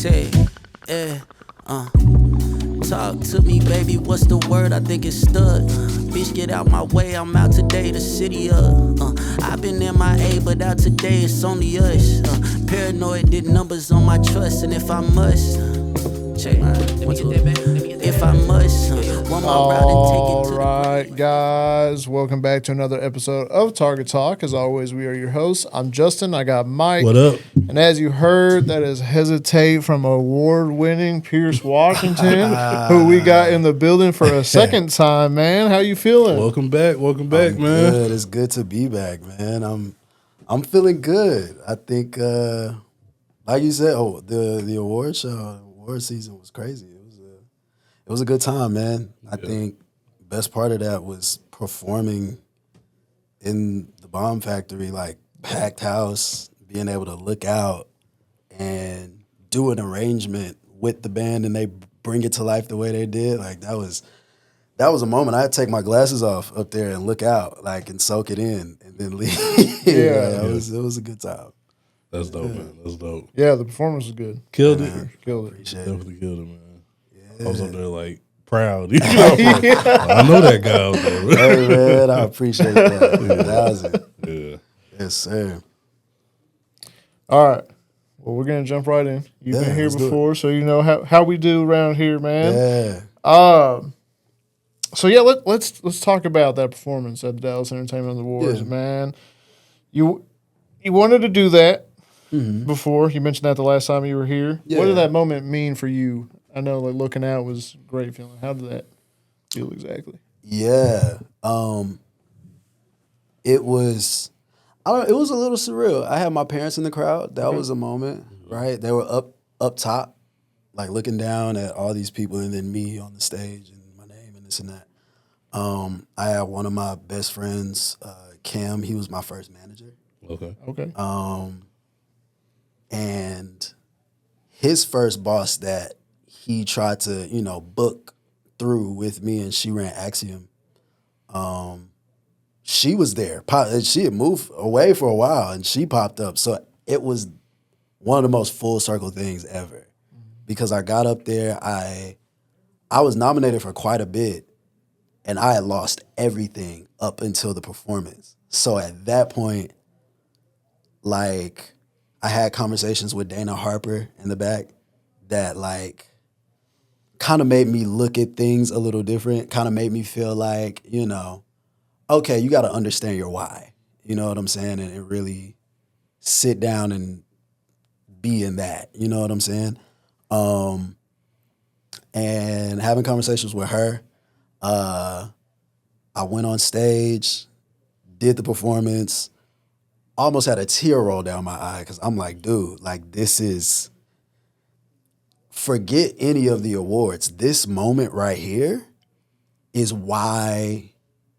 Say, yeah, talk to me, baby, what's the word? I think it's stud. Bitch, get out my way, I'm out today, the city up. I've been MIA, but out today, it's only us. Paranoid, did numbers on my trust, and if I must, check, if I must, one more route and take it to the Alright, guys, welcome back to another episode of Target Talk. As always, we are your hosts. I'm Justin, I got Mike. What up? And as you heard, that is Hesitate from award-winning Pierce Washington, who we got in the building for a second time, man. How you feeling? Welcome back, man. Good. It's good to be back, man. I'm feeling good. I think, like you said, the award season was crazy. It was a good time, man. I think the best part of that was performing in the Bomb Factory, like packed house, being able to look out and do an arrangement with the band and they bring it to life the way they did. Like that was a moment. I had to take my glasses off up there and look out, like, and soak it in and then leave. It was a good time. That's dope, man. That's dope. Yeah, the performance was good. Killed it. Killed it. Appreciate Definitely killed it, man. Yeah. I was up there like proud. You know? I know that guy out there. Man. Hey, man, I appreciate that. That was it. Yeah. Yes, sir. All right. Well, we're going to jump right in. You've been here before, so you know how we do around here, man. Yeah. So yeah, let's talk about that performance at the Dallas Entertainment Awards, man. You wanted to do that before. You mentioned that the last time you were here. Yeah. What did that moment mean for you? I know, like, looking out was a great feeling. How did that feel exactly? Yeah. It was a little surreal. I had my parents in the crowd. That was a moment, right? They were up top, like looking down at all these people and then me on the stage and my name and this and that. I had one of my best friends, Cam. He was my first manager. Okay. And his first boss that he tried to, book through with me, and she ran Axiom. She was there. She had moved away for a while, and she popped up. So it was one of the most full circle things ever, because I got up there. I was nominated for quite a bit, and I had lost everything up until the performance. So at that point, like, I had conversations with Dana Harper in the back that, like, kind of made me look at things a little different, kind of made me feel like, okay, you got to understand your why. You know what I'm saying? And really sit down and be in that. You know what I'm saying? And having conversations with her, I went on stage, did the performance, almost had a tear roll down my eye because I'm like, dude, like, this is... Forget any of the awards. This moment right here is why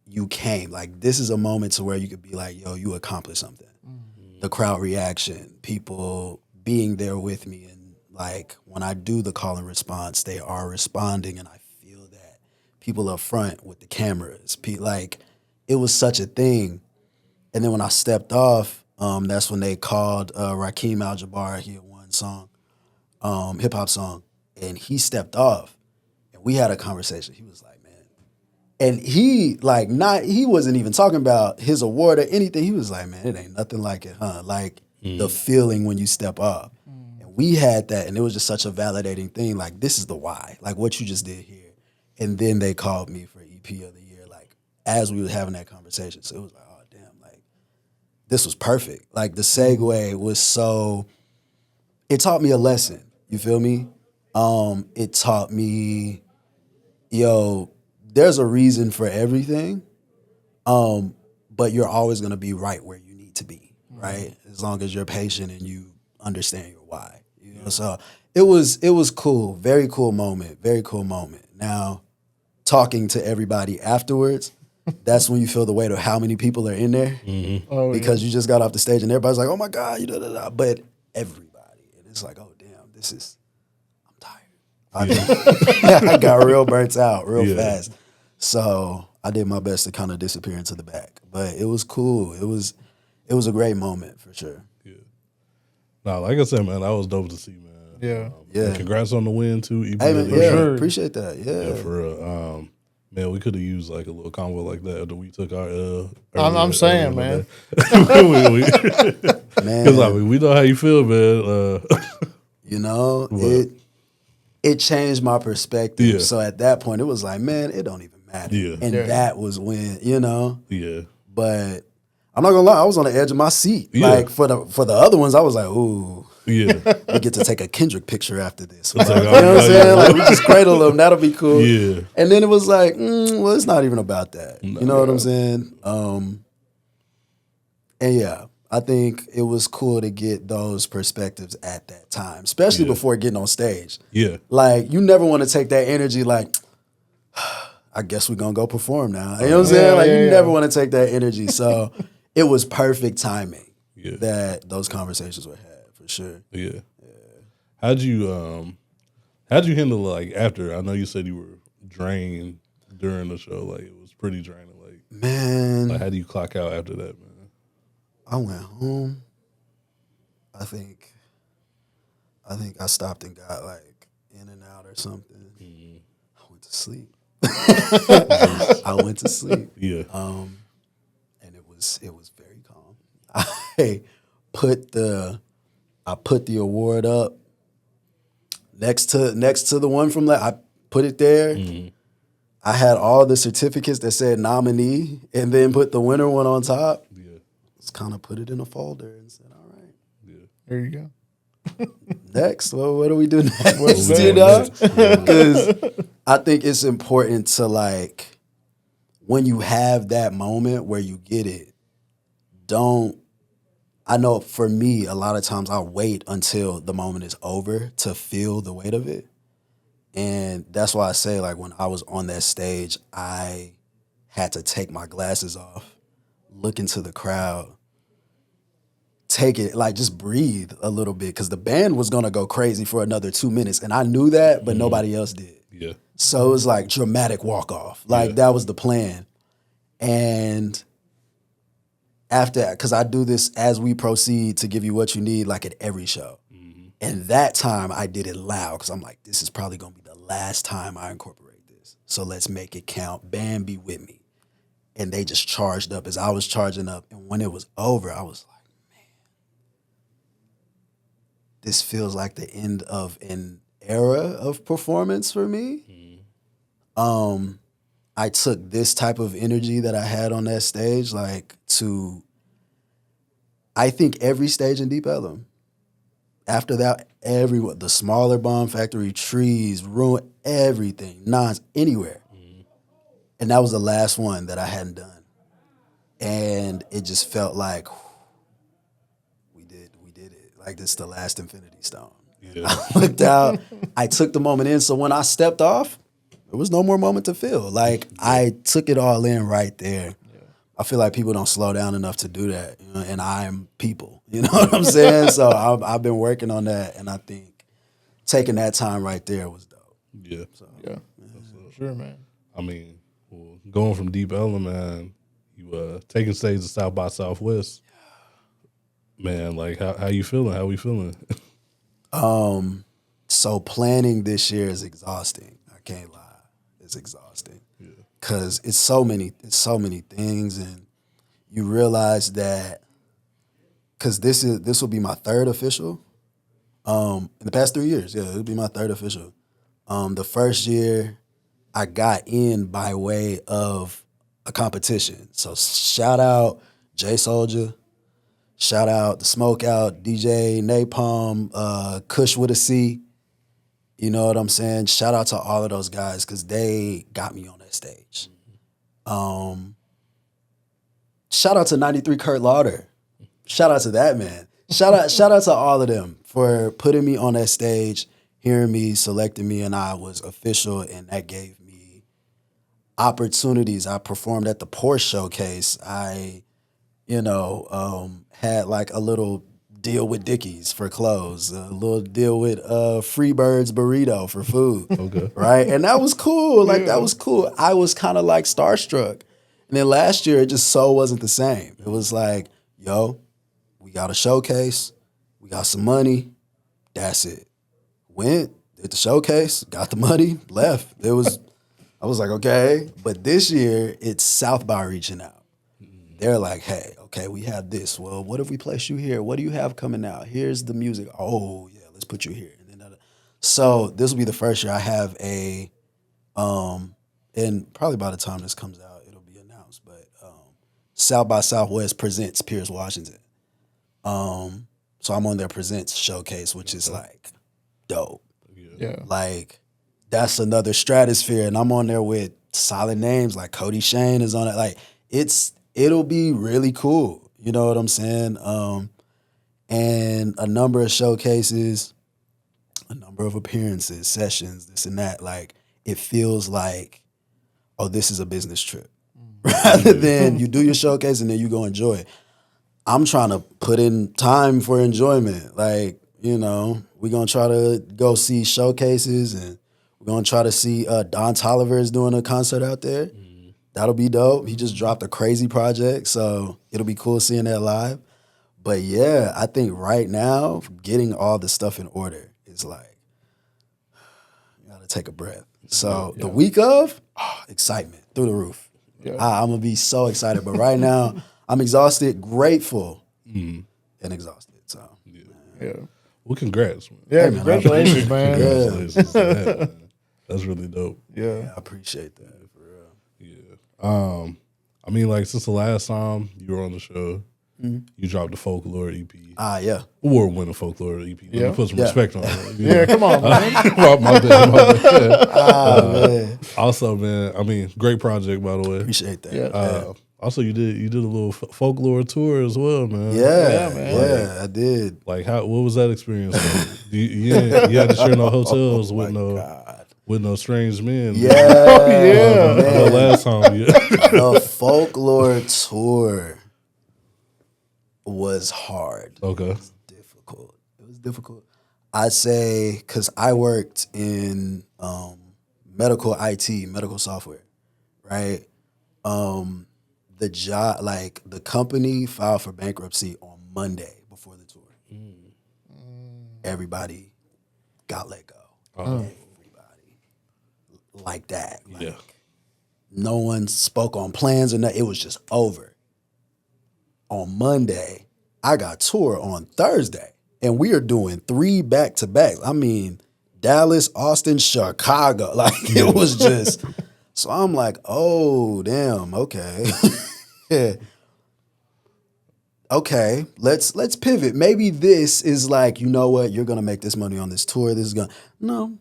you came. Like, this is a moment to where you could be like, yo, you accomplished something. Mm-hmm. The crowd reaction, people being there with me. And, like, when I do the call and response, they are responding, and I feel that. People up front with the cameras. Like, it was such a thing. And then when I stepped off, that's when they called Rakim Al-Jabbar. He had one song. Hip hop song, and he stepped off, and we had a conversation. He was like, man, and he wasn't even talking about his award or anything. He was like, man, it ain't nothing like it, huh? Like the feeling when you step off. And we had that, and it was just such a validating thing. Like, this is the why, like what you just did here. And then they called me for EP of the year, like, as we were having that conversation. So it was like, oh damn, like, this was perfect. Like, the segue was so, it taught me a lesson. You feel me? It taught me, there's a reason for everything, but you're always going to be right where you need to be, right? As long as you're patient and you understand your why. So it was cool. Very cool moment. Very cool moment. Now, talking to everybody afterwards, that's when you feel the weight of how many people are in there, because you just got off the stage and everybody's like, oh my God, but everybody. And it's like, oh, I'm tired. I got real burnt out real fast. So I did my best to kind of disappear into the back. But it was cool. It was a great moment for sure. Yeah. Nah, like I said, man, that was dope to see, man. Yeah. Yeah. Congrats on the win too. EP Hey, of man, the yeah, year. sure. appreciate that. Yeah. Yeah, for real. Man, we could have used like a little convo like that after we took our. I'm saying, man. Man, Because I mean, we know how you feel, man. you know, What? it changed my perspective. Yeah. So at that point, it was like, man, it don't even matter. Yeah. And that was when, you know. Yeah, But I'm not gonna lie, I was on the edge of my seat. Yeah. Like for the other ones, I was like, ooh, yeah, we get to take a Kendrick picture after this. It's you like, know what I'm oh, saying? yeah. Like we just cradle them, that'll be cool. Yeah. And then it was like, well, it's not even about that. You know what I'm saying? And yeah, I think it was cool to get those perspectives at that time, especially before getting on stage. yeah, Like you never want to take that energy like, I guess we're gonna go perform now. You know what I'm saying? Like you never want to take that energy. So it was perfect timing that those conversations were had for sure. yeah. How'd you handle like after? I know you said you were drained during the show. Like it was pretty draining. Man, How do you clock out after that, man? I went home. I think I stopped and got like in and out or something. I went to sleep. I went to sleep. Yeah. And it was very calm. I put the award up next to the one from I put it there. I had all the certificates that said nominee and then put the winner one on top. Yeah. Just kind of put it in a folder and said, all right. Yeah. There you go. Next, well, what do we do next? What's You next? know? Because I think it's important to like, when you have that moment where you get it, I know for me, a lot of times I wait until the moment is over to feel the weight of it. And that's why I say, like, when I was on that stage, I had to take my glasses off, look into the crowd, take it, like, just breathe a little bit, because the band was going to go crazy for another 2 minutes. And I knew that, but nobody else did. Yeah. So it was like dramatic walk-off. Like, that was the plan. And after, because I do this as we proceed to give you what you need, like at every show. And that time I did it loud because I'm like, this is probably going to be the last time I incorporate this. So let's make it count. Band, be with me. And they just charged up as I was charging up. And when it was over, I was like, man, this feels like the end of an era of performance for me. I took this type of energy that I had on that stage, like to, I think every stage in Deep Ellum. After that, the smaller Bomb Factory, Trees, Ruin, everything, Nas, anywhere. And that was the last one that I hadn't done. And it just felt like, we did it. Like this is the last Infinity Stone. Yeah. I looked out, I took the moment in. So when I stepped off, there was no more moment to feel. Like I took it all in right there. I feel like people don't slow down enough to do that, you know, and I'm people. You know what I'm saying? So I've been working on that, and I think taking that time right there was dope. Yeah. So, Yeah. Sure, man. I mean, well, going from Deep Ellum, man, you taking stage to South by Southwest. Man, like how you feeling? How we feeling? So planning this year is exhausting. I can't lie. It's exhausting. Yeah. Cause it's so many things, and you realize that because this will be my third official. In the past 3 years, it'll be my third official. The first year I got in by way of a competition. So shout out Jay Soldier, shout out the Smokeout, DJ Napalm, Kush with a C. You know what I'm saying? Shout out to all of those guys because they got me on that stage. Shout out to 93 Kurt Lauder. Shout out to that man. Shout out to all of them for putting me on that stage, hearing me, selecting me, and I was official, and that gave me opportunities. I performed at the Porsche Showcase. I, had like a little deal with Dickies for clothes, a little deal with Freebird's Burrito for food. Okay. Right? And that was cool. That was cool. I was kind of like starstruck. And then last year, it just so wasn't the same. It was like, yo, we got a showcase. We got some money. That's it. went, did the showcase, got the money, left. I was like, okay. But this year, it's South by reaching out. They're like, hey, okay, we have this. Well, what if we place you here? What do you have coming out? Here's the music. Oh, yeah, let's put you here. And then, so this will be the first year I have a, and probably by the time this comes out, it'll be announced, but South by Southwest presents Pierce Washington. So I'm on their presents showcase, which is like dope. Yeah. Like that's another stratosphere, and I'm on there with solid names like Cody Shane is on it. Like it'll be really cool. You know what I'm saying? And a number of showcases, a number of appearances, sessions, this and that. Like it feels like, oh, this is a business trip, rather than you do your showcase and then you go enjoy it. I'm trying to put in time for enjoyment. Like, you know, we're going to try to go see showcases, and we're going to try to see Don Toliver is doing a concert out there. That'll be dope. He just dropped a crazy project, so it'll be cool seeing that live. But yeah, I think right now, getting all the stuff in order is like, you got to take a breath. So the week of, excitement through the roof. Yeah. I'm going to be so excited. But right now, I'm exhausted, grateful, and exhausted. So, yeah. Well, congrats, man. Yeah, congratulations, man. Congratulations to that, man. That's really dope. Yeah. I appreciate that, for real. Yeah. I mean, like, since the last time you were on the show, you dropped the Folklore EP. Yeah. Award-winning Folklore EP. Let me put some respect on it. Yeah, come on, man. my bad. Man. Also, man, I mean, great project, by the way. Appreciate that. Yeah. Also, you did a little folklore tour as well, man. Yeah, man. Yeah, I did. Like, what was that experience like? you had to share no hotels with no strange men. Yeah, yeah. The last time, The folklore tour was hard. Okay. It was difficult. I'd say because I worked in medical IT, medical software, right? The job, like the company filed for bankruptcy on Monday before the tour. Everybody got let go. Everybody. Like that. Like, no one spoke on plans or nothing. It was just over. On Monday, I got tour on Thursday, and we are doing 3 back-to-backs. I mean, Dallas, Austin, Chicago. Like, it was just... So I'm like, oh, damn, okay. Okay, let's pivot. Maybe this is like, you know what, you're gonna make this money on this tour. This is gonna no,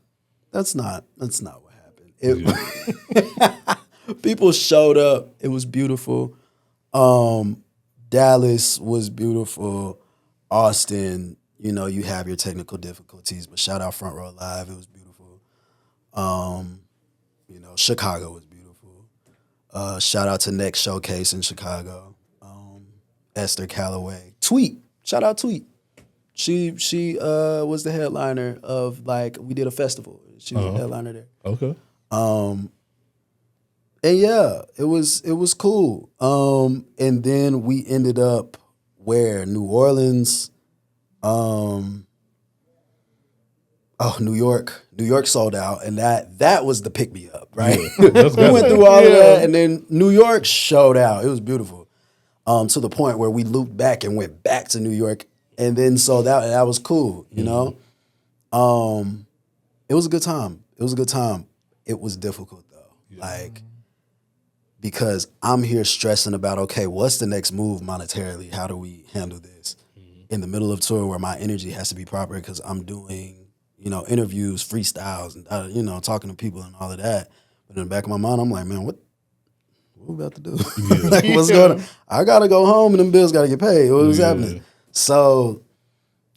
that's not what happened. People showed up. It was beautiful. Dallas was beautiful. Austin, you know, you have your technical difficulties, but shout out Front Row Live. It was beautiful. You know, Chicago was beautiful. Shout out to Next Showcase in Chicago. Esther Calloway. Tweet. Shout out Tweet. She was the headliner of, like, we did a festival. She was the headliner there. Okay. And yeah, it was cool. And then we ended up where? New Orleans. New York. New York sold out, and that was the pick me up, right? Yeah, we went through all of that, and then New York showed out. It was beautiful. To the point where we looped back and went back to New York, and then so that was cool, you know. It was a good time. It was difficult though, like, because I'm here stressing about, okay, what's the next move monetarily? How do we handle this in the middle of tour where my energy has to be proper because I'm doing, you know, interviews, freestyles, and you know, talking to people and all of that. But in the back of my mind, I'm like, man, what we about to do? Like, what's going on? I gotta go home and them bills gotta get paid. What was happening? So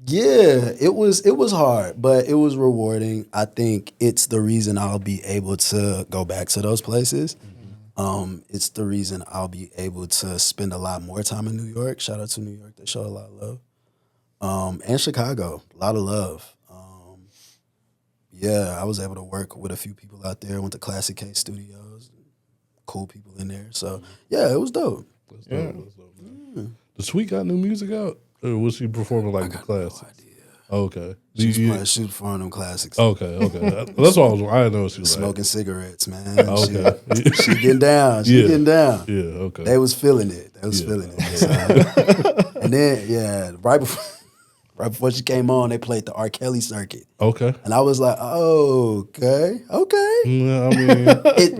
yeah, it was hard, but it was rewarding. I think it's the reason I'll be able to go back to those places. It's the reason I'll be able to spend a lot more time in New York. Shout out to New York. They showed a lot of love. And Chicago, a lot of love. Yeah, I was able to work with a few people out there. Went to Classic K Studios. Cool people in there. So yeah, it was dope. That's dope. Does Sweet got new music out? Or was she performing like the classics? No idea. Okay. She was performing them classics. Okay. That's what I didn't know she was smoking cigarettes, man. Okay. She getting down. Getting down. Yeah, okay. They was feeling it. So, and then, right before she came on, they played the R. Kelly circuit. Okay. And I was like, oh, okay. Yeah, I mean,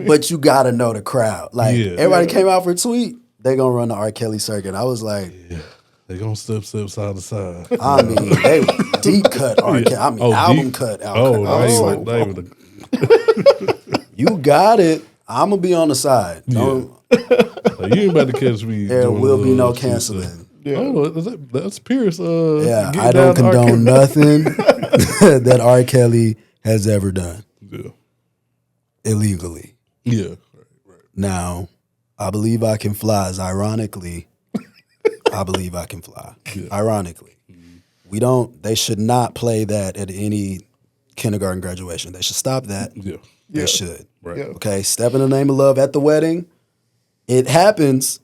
but you got to know the crowd. Like, everybody came out for a tweet, they going to run the R. Kelly circuit. I was like... Yeah. They gonna step side to side. I mean, they deep cut R. Kelly. I mean, album cut. You got it. I'm gonna be on the side. You ain't about to catch me. There will be no canceling. Oh, that's Pierce. I don't condone nothing that R. Kelly has ever done. Yeah. Illegally. Yeah. Right. Now, I Believe I Can Fly is ironically. I Believe I Can Fly. Yeah. Ironically. They should not play that at any kindergarten graduation. They should stop that. Yeah. They should. Right. Yeah. Okay. Step in the Name of Love at the wedding. It happens.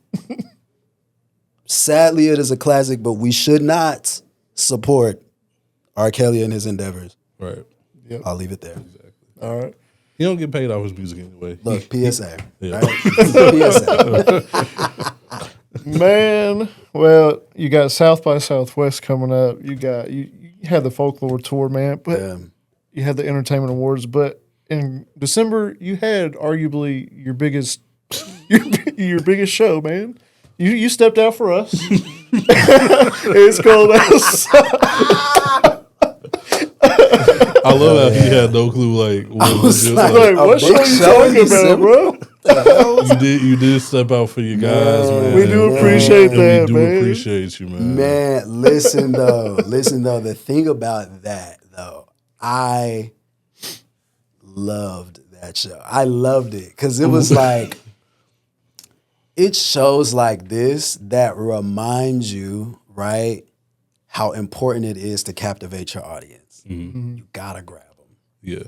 Sadly, it is a classic, but we should not support R. Kelly and his endeavors. Right. Yep. I'll leave it there. Exactly. All right. He don't get paid off his music anyway. Look, PSA. Yeah. Right? PSA. Man, well, you got South by Southwest coming up. You had the folklore tour, man, but you had the entertainment awards. But in December, you had arguably your biggest show, man. You stepped out for us. It's called I love how he had no clue. Like, what what show you talking about, bro? You did step out for your guys, man. We do appreciate that, we do man. appreciate you, man. Man, listen though. The thing about that though, I loved that show. I loved it because it was like, it shows like this that remind you, right, how important it is to captivate your audience. Mm-hmm. You gotta grab them. Yeah.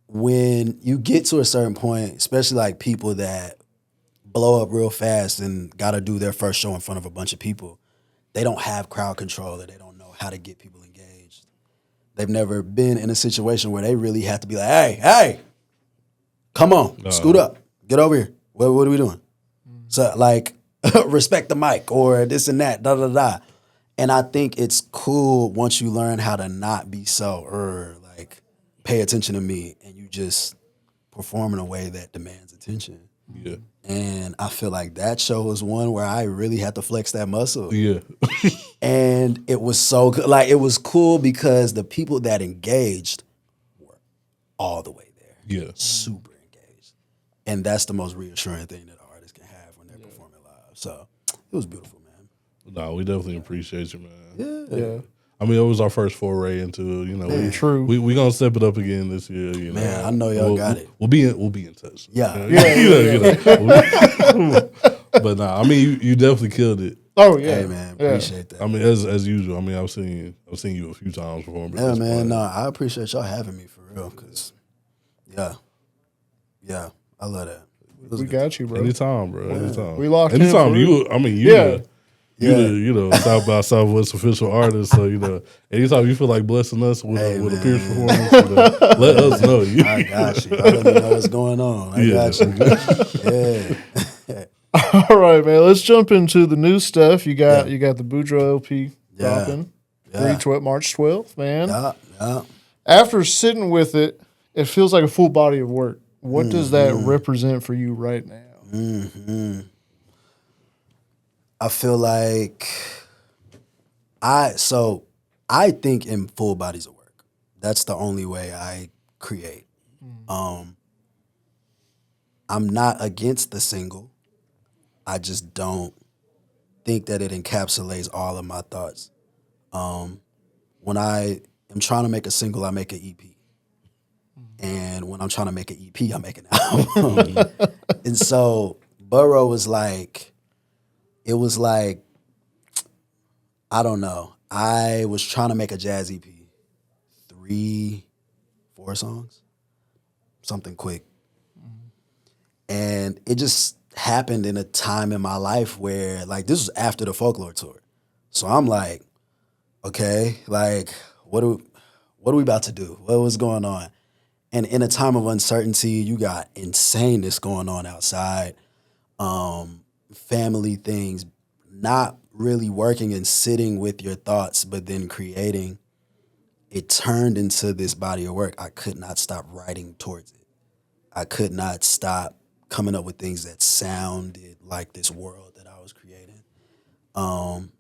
When you get to a certain point, especially like people that blow up real fast and got to do their first show in front of a bunch of people, they don't have crowd control or they don't know how to get people engaged. They've never been in a situation where they really have to be like, hey, come on, scoot up, get over here. What are we doing? So like, respect the mic or this and that, da. And I think it's cool once you learn how to not be so, like, pay attention to me, and you just perform in a way that demands attention. Yeah. And I feel like that show was one where I really had to flex that muscle. Yeah. And it was so good. Like, it was cool because the people that engaged were all the way there. Yeah. Super engaged. And that's the most reassuring thing that an artist can have when they're performing live. So it was beautiful, man. No, we definitely appreciate you, man. Yeah. I mean, it was our first foray into, True. We gonna step it up again this year. Man, I know y'all got it. We'll be in touch. Yeah. But nah, I mean, you definitely killed it. Oh yeah. Hey man, appreciate that. I mean, as usual. I mean, I've seen you a few times perform. Yeah, man. No, I appreciate y'all having me for real. Cause, yeah, I love that. We got you, bro. Anytime, bro. Anytime. We locked in Anytime for you. it. I mean, you South by Southwest official artist. So anytime you feel like blessing us with a Pierce performance, let us know. I got you. I let me know what's going on. I got you. Yeah. All right, man. Let's jump into the new stuff. You got the Budrow LP dropping. March 12th, man. Yeah. After sitting with it, it feels like a full body of work. What does that represent for you right now? Mm-hmm. I feel like I think in full bodies of work. That's the only way I create. I'm not against the single. I just don't think that it encapsulates all of my thoughts. When I am trying to make a single, I make an EP. And when I'm trying to make an EP, I make an album. And so Budrow was like, it was like, I don't know. I was trying to make a jazz EP. 3, 4 songs. Something quick. And it just happened in a time in my life where, like, this was after the folklore tour. So I'm like, okay, like, what are we about to do? What was going on? And in a time of uncertainty, you got insaneness going on outside, family things, not really working and sitting with your thoughts, but then creating. It turned into this body of work. I could not stop writing towards it. I could not stop coming up with things that sounded like this world that I was creating.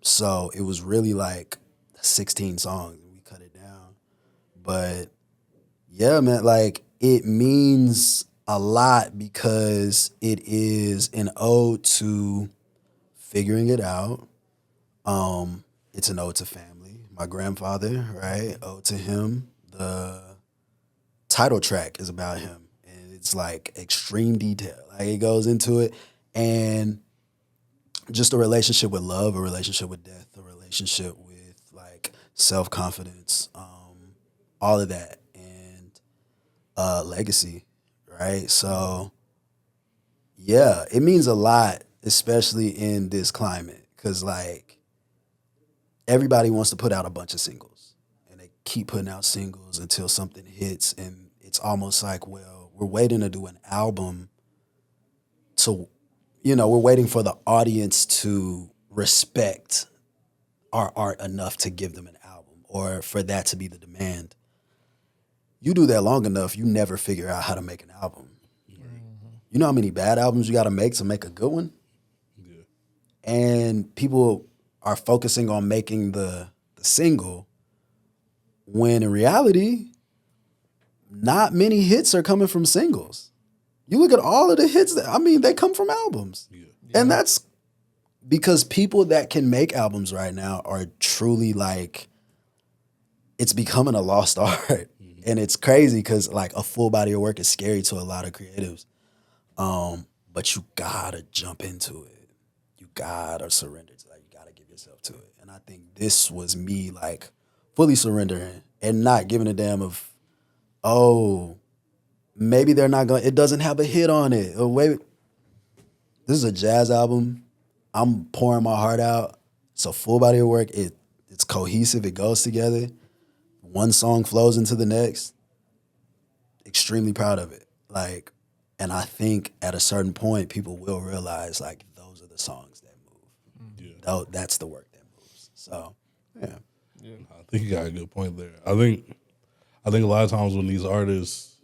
So it was really like 16 songs and we cut it down. But yeah, man, like it means a lot because it is an ode to figuring it out. It's an ode to family. My grandfather, right? Ode to him. The title track is about him. And it's like extreme detail. Like it goes into it. And just a relationship with love, a relationship with death, a relationship with like self-confidence, all of that. And legacy, right? So yeah, it means a lot, especially in this climate. Cause like, everybody wants to put out a bunch of singles and they keep putting out singles until something hits. And it's almost like, well, we're waiting to do an album to, we're waiting for the audience to respect our art enough to give them an album or for that to be the demand. You do that long enough, you never figure out how to make an album. Mm-hmm. You know how many bad albums you got to make a good one? Yeah. And people are focusing on making the single when in reality, not many hits are coming from singles. You look at all of the hits, they come from albums. Yeah. Yeah. And that's because people that can make albums right now are truly like, it's becoming a lost art. Mm-hmm. And it's crazy because like a full body of work is scary to a lot of creatives. But you gotta jump into it. You gotta surrender to that. Yourself to it. And I think this was me like fully surrendering and not giving a damn of, oh, maybe they're not going, it doesn't have a hit on it. Or wait, this is a jazz album. I'm pouring my heart out. It's a full body of work. It's cohesive. It goes together. One song flows into the next. Extremely proud of it. Like, and I think at a certain point, people will realize like those are the songs that move. That's the work that moves. So, yeah. I think you got a good point there. I think a lot of times when these artists,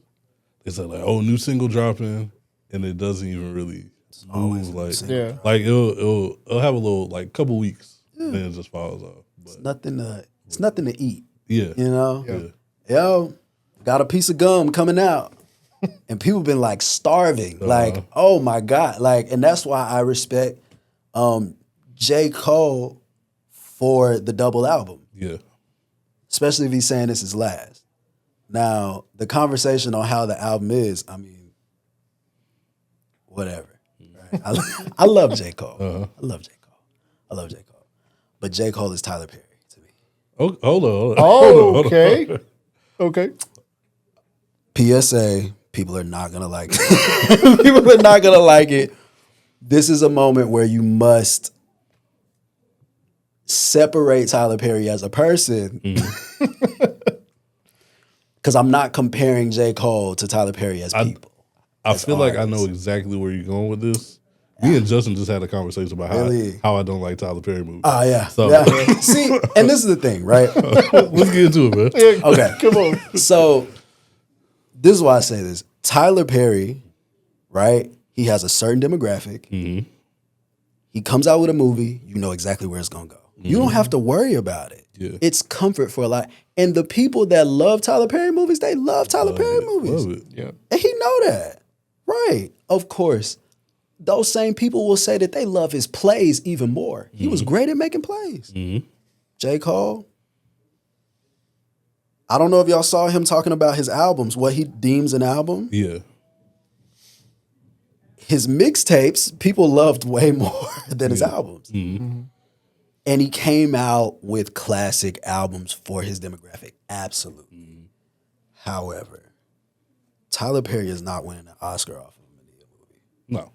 they say like, "Oh, new single dropping," and it doesn't even really move. Like, like it'll have a little like couple weeks, and then it just falls off. But it's nothing to eat. Yeah, Yo, got a piece of gum coming out, and people been like starving. Like, oh my God, like, and that's why I respect J. Cole for the double album. Yeah. Especially if he's saying this is last. Now, the conversation on how the album is, whatever. Right? I love J. Cole. I love J. Cole. But J. Cole is Tyler Perry to me. Oh, hold on. Oh, okay. Okay. PSA, people are not going to like it. People are not going to like it. This is a moment where you must separate Tyler Perry as a person. Because I'm not comparing J. Cole to Tyler Perry as people. I feel like I know exactly where you're going with this. Me and Justin just had a conversation about how I don't like Tyler Perry movies. Oh, yeah. So. See, and this is the thing, right? Let's get into it, man. Okay. Come on. So this is why I say this. Tyler Perry, right? He has a certain demographic. Mm-hmm. He comes out with a movie, you know exactly where it's going to go. Mm-hmm. You don't have to worry about it. Yeah. It's comfort for a lot. And the people that love Tyler Perry movies, they love Tyler Perry movies. Love it. Yeah. And he know that. Right. Of course. Those same people will say that they love his plays even more. Mm-hmm. He was great at making plays. Mm-hmm. J. Cole, I don't know if y'all saw him talking about his albums, what he deems an album. Yeah. His mixtapes, people loved way more than his albums. Mm-hmm. Mm-hmm. And he came out with classic albums for his demographic. Absolutely. Mm-hmm. However, Tyler Perry is not winning an Oscar off of a Medea movie. No.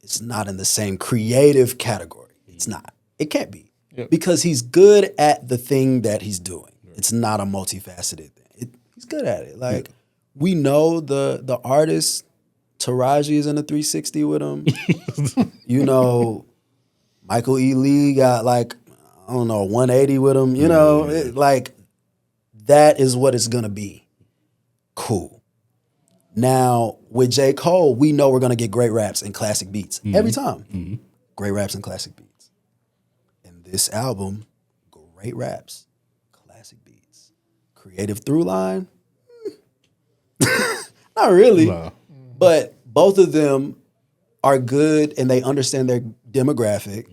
It's not in the same creative category. It's not. It can't be. Yep. Because he's good at the thing that he's doing. Right. It's not a multifaceted thing. He's good at it. Like we know the artist Taraji is in a 360 with him. You know, Michael E. Lee got like, I don't know, 180 with him. You know, like that is what it's gonna be. Cool. Now with J. Cole, we know we're gonna get great raps and classic beats every time. Great raps and classic beats. And this album, great raps, classic beats, creative through line. Not really. Nah. But both of them are good and they understand their demographic.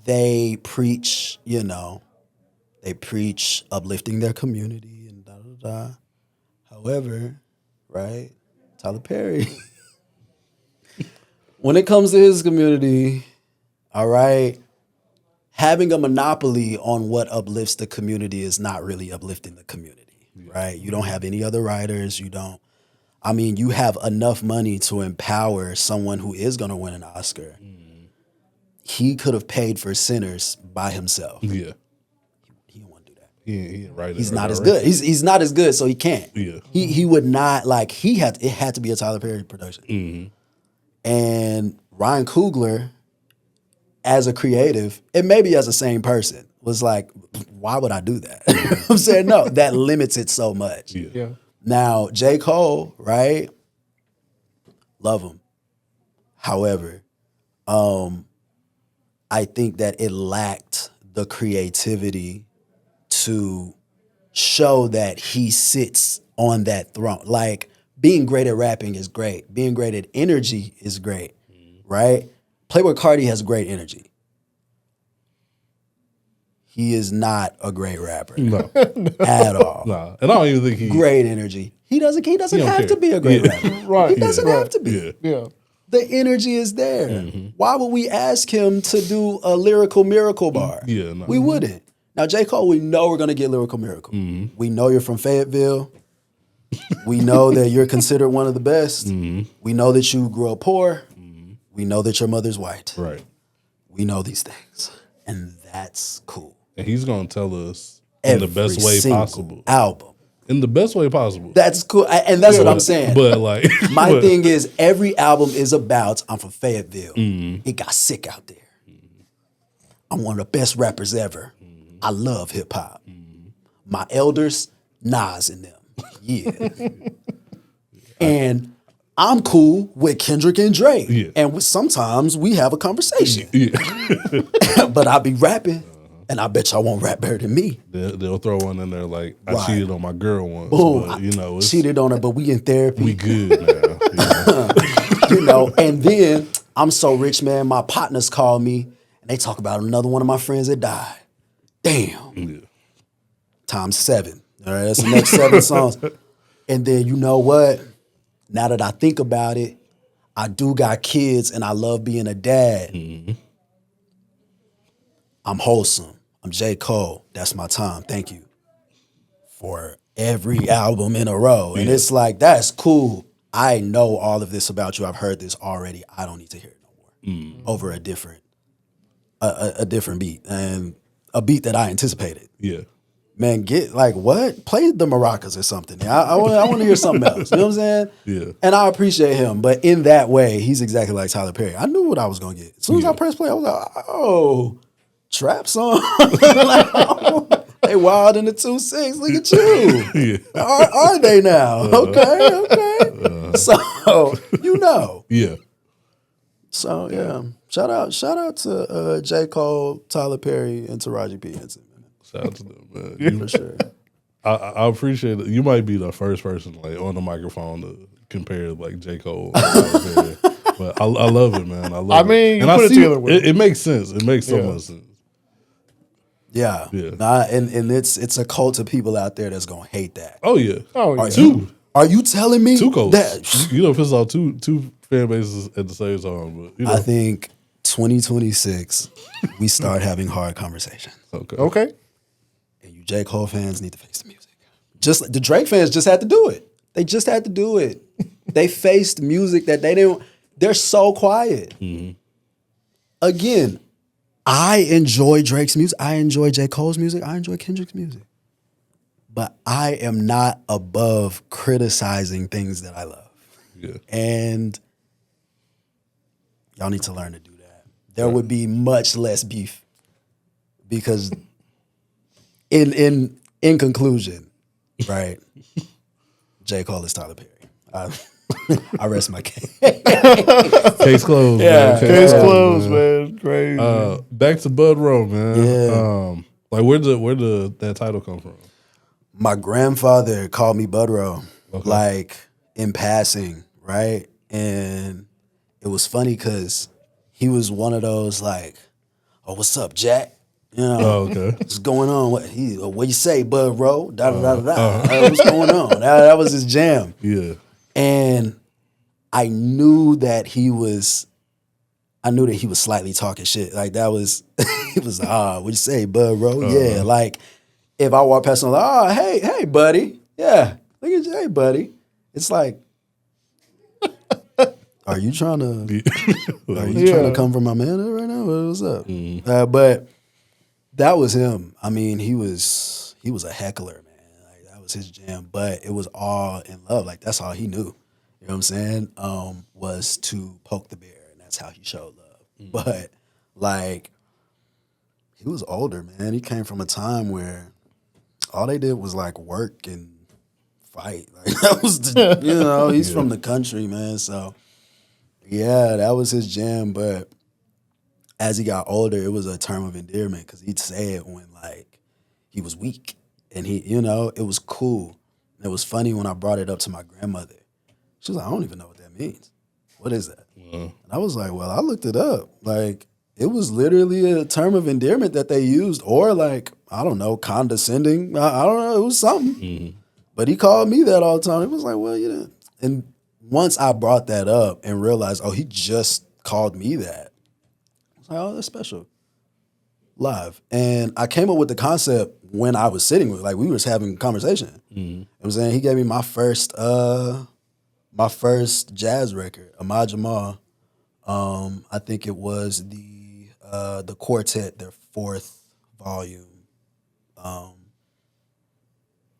They preach, uplifting their community and da-da-da. However, right, Tyler Perry, when it comes to his community, all right, having a monopoly on what uplifts the community is not really uplifting the community, right? You don't have any other writers. You have enough money to empower someone who is going to win an Oscar. He could have paid for Sinners by himself. Yeah. He didn't want to do that. He right. He's not as good. He's not as good, so he can't. Yeah. He would not, it had to be a Tyler Perry production. And Ryan Coogler, as a creative, and maybe as the same person, was like, why would I do that? I'm saying, no, that limits it so much. Yeah. Now, J. Cole, right? Love him. However, I think that it lacked the creativity to show that he sits on that throne. Like, being great at rapping is great. Being great at energy is great, right? Playboi Carti has great energy. He is not a great rapper at all. No, and I don't even think he great energy. He doesn't have to be a great rapper. Right. He doesn't have to be. Yeah. The energy is there. Why would we ask him to do a lyrical miracle bar? Yeah, no. We wouldn't. Now, J. Cole, we know we're gonna get lyrical miracle. We know you're from Fayetteville. We know that you're considered one of the best. We know that you grew up poor. We know that your mother's white. Right. We know these things. And that's cool. And he's going to tell us in the best way possible. Album. In the best way possible. That's cool. And that's what I'm saying. But like my thing is every album is about I'm from Fayetteville. It got sick out there. I'm one of the best rappers ever. I love hip hop. My elders, Nas in them. Yeah. And I'm cool with Kendrick and Drake. Yeah. And sometimes we have a conversation. Yeah. But I be rapping. And I bet y'all won't rap better than me. They'll throw one in there like, I cheated on my girl once. Boom. But, cheated on her, but we in therapy. We good now. And then I'm so rich, man. My partners call me and they talk about another one of my friends that died. Damn. Yeah. Times 7. All right, that's the next 7 songs. And then you know what? Now that I think about it, I do got kids and I love being a dad. I'm wholesome. I'm J. Cole. That's my time. Thank you for every album in a row. And it's like, that's cool. I know all of this about you. I've heard this already. I don't need to hear it no more. Over a different beat and a beat that I anticipated. Yeah. Man, get like what? Play the maracas or something. I want to hear something else. You know what I'm saying? Yeah. And I appreciate him, but in that way, he's exactly like Tyler Perry. I knew what I was gonna get. As soon as I pressed play, I was like, oh, trap song. Like, oh, they wild in the 2-6. Look at you. Yeah. Are they now? Okay. So Yeah. So yeah. Shout out to J. Cole, Tyler Perry, and Taraji P. Henson. Shout out to them, man. For sure. I appreciate it. You might be the first person like on the microphone to compare like J. Cole and Tyler Perry. But I love it, man. I mean, and you put it together with it makes sense. It makes so much sense. Yeah. And it's a cult of people out there that's gonna hate that. Oh yeah. Are you telling me two cults? That, you know, piss off two fan bases at the same time. But I think 2026 we start having hard conversations. Okay. And you J. Cole fans need to face the music. Just the Drake fans just had to do it. They just had to do it. They faced music that they didn't. They're so quiet. Again, I enjoy Drake's music. I enjoy J. Cole's music. I enjoy Kendrick's music. But I am not above criticizing things that I love. Yeah. And y'all need to learn to do that. There would be much less beef. Because in conclusion, right, J. Cole is Tyler Perry. I rest my case. Case closed. Yeah. Man. Case closed, man. Crazy. Back to Budrow, man. Yeah. Like where did that title come from? My grandfather called me Budrow, like in passing, right? And it was funny because he was one of those like, "Oh, what's up, Jack? You know, what's going on? What you say, Budrow? Da da da da. What's going on?" That was his jam. Yeah. And I knew that he was slightly talking shit. Like that was, he was, what you say, Budrow? Yeah. Like if I walk past him, like, hey, buddy. Yeah. Look at you, hey, buddy. It's like, are you trying to come from my man right now? What's up? But that was him. I mean, he was a heckler, man. Like that was his jam. But it was all in love. Like that's all he knew. You know what I'm saying? Was to poke the bear, and that's how he showed love. But like, he was older, man. He came from a time where all they did was like work and fight. Like that was, he's from the country, man. So yeah, that was his jam. But as he got older, it was a term of endearment because he'd say it when like he was weak, and it was cool. And it was funny when I brought it up to my grandmother. She was like, I don't even know what that means. What is that? And I was like, well, I looked it up. Like, it was literally a term of endearment that they used, or like, I don't know, condescending. I don't know. It was something. But he called me that all the time. It was like, well, you know. And once I brought that up and realized, oh, he just called me that, I was like, oh, that's special. Live. And I came up with the concept when I was sitting with, like, we was having a conversation. You know what I'm saying? He gave me my first jazz record, Ahmad Jamal. I think it was the Quartet, their 4th volume.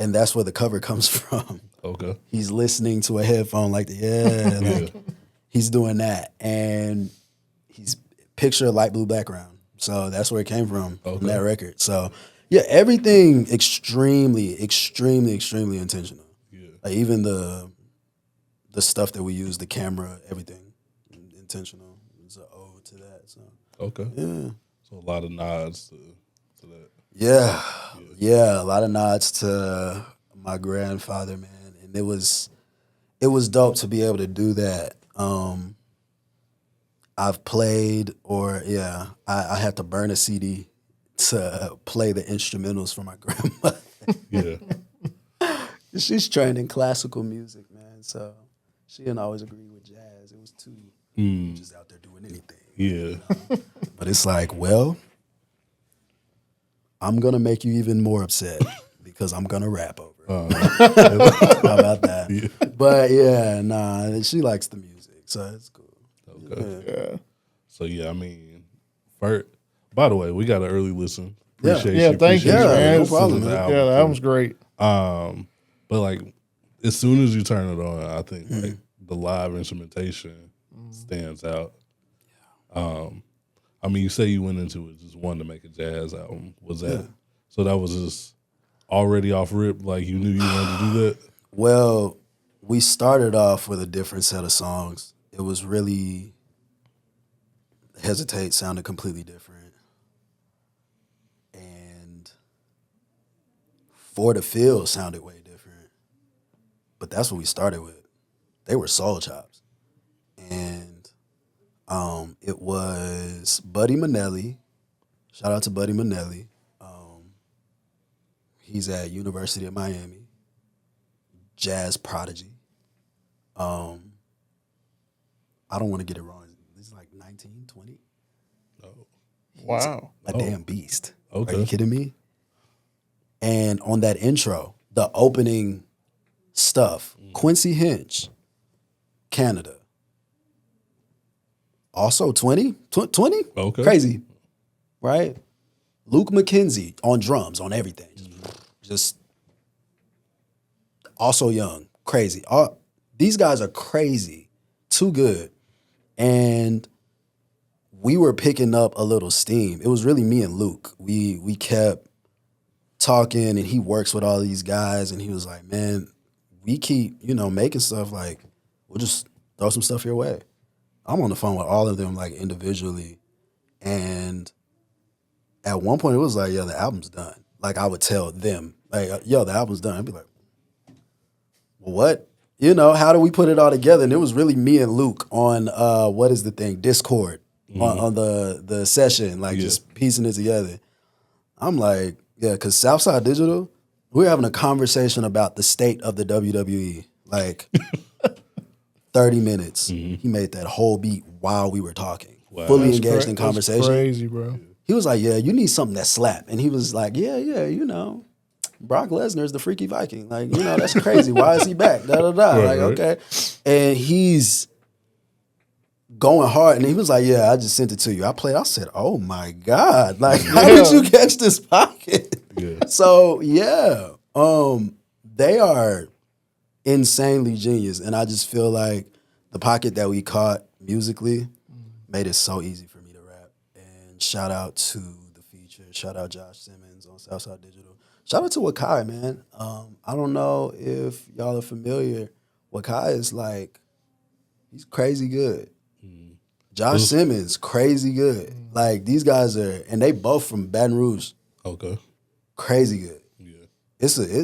And that's where the cover comes from. Okay. He's listening to a headphone like he's doing that. And he's picture a light blue background. So that's where it came from that record. So yeah, everything extremely, extremely, extremely intentional. Yeah. Like even the stuff that we use, the camera, everything intentional. It's an ode to that. So yeah. So a lot of nods to that. Yeah, a lot of nods to my grandfather, man, and it was dope to be able to do that. I've played, I had to burn a CD to play the instrumentals for my grandmother. Yeah, she's trained in classical music, man, so she didn't always agree with jazz. It was too just out there doing anything. Yeah, but it's like, well, I'm gonna make you even more upset because I'm gonna rap over it. How about that? Yeah. But yeah, she likes the music, so it's cool. Okay. Yeah. So yeah, I mean, by the way, we got an early listen. Appreciate you. Thank you, man. No problem, man. Yeah, the album's great. But like, as soon as you turn it on, I think like the live instrumentation stands out. I mean, you say you went into it just wanting to make a jazz album. Was that so? That was just already off rip. Like you knew you wanted to do that. Well, we started off with a different set of songs. It was really Hesitate sounded completely different, and For the Feel sounded way different. But that's what we started with. They were soul chops, and it was Buddy Manelli. Shout out to Buddy Manelli. He's at University of Miami. Jazz prodigy. I don't want to get it wrong. He's like 19, 20. Oh. Wow. A damn beast. Okay. Are you kidding me? And on that intro, the opening stuff, Quincy Hinch, Canada. Also 20? 20? Okay. Crazy. right? Luke McKenzie on drums, on everything. Just also young, crazy. These guys are crazy, too good. And we were picking up a little steam. It was really me and Luke. We kept talking, and he works with all these guys, and he was like, man, we keep, making stuff, like, we'll just throw some stuff your way. I'm on the phone with all of them, like, individually. And at one point, it was like, yo, the album's done. Like, I would tell them, like, yo, the album's done. I'd be like, well, what? How do we put it all together? And it was really me and Luke on, what is the thing, Discord, on the session, like, just piecing it together. I'm like, yeah, because Southside Digital, we're having a conversation about the state of the WWE, like 30 minutes. He made that whole beat while we were talking, fully engaged in conversation. That's crazy, bro. He was like, yeah, you need something that slap. And he was like, yeah, Brock Lesnar's the Freaky Viking. Like, that's crazy. Why is he back? Like, okay. And he's going hard. And he was like, yeah, I just sent it to you. I said, oh my God. Like, how did you catch this pocket? Yeah. So, yeah, they are insanely genius. And I just feel like the pocket that we caught musically made it so easy for me to rap. And shout out to the feature. Shout out Josh Simmons on Southside Digital. Shout out to Wakai, man. I don't know if y'all are familiar. Wakai is like, he's crazy good. Josh Simmons, crazy good. Like, these guys are, and they both from Baton Rouge. Okay. Crazy good. Yeah.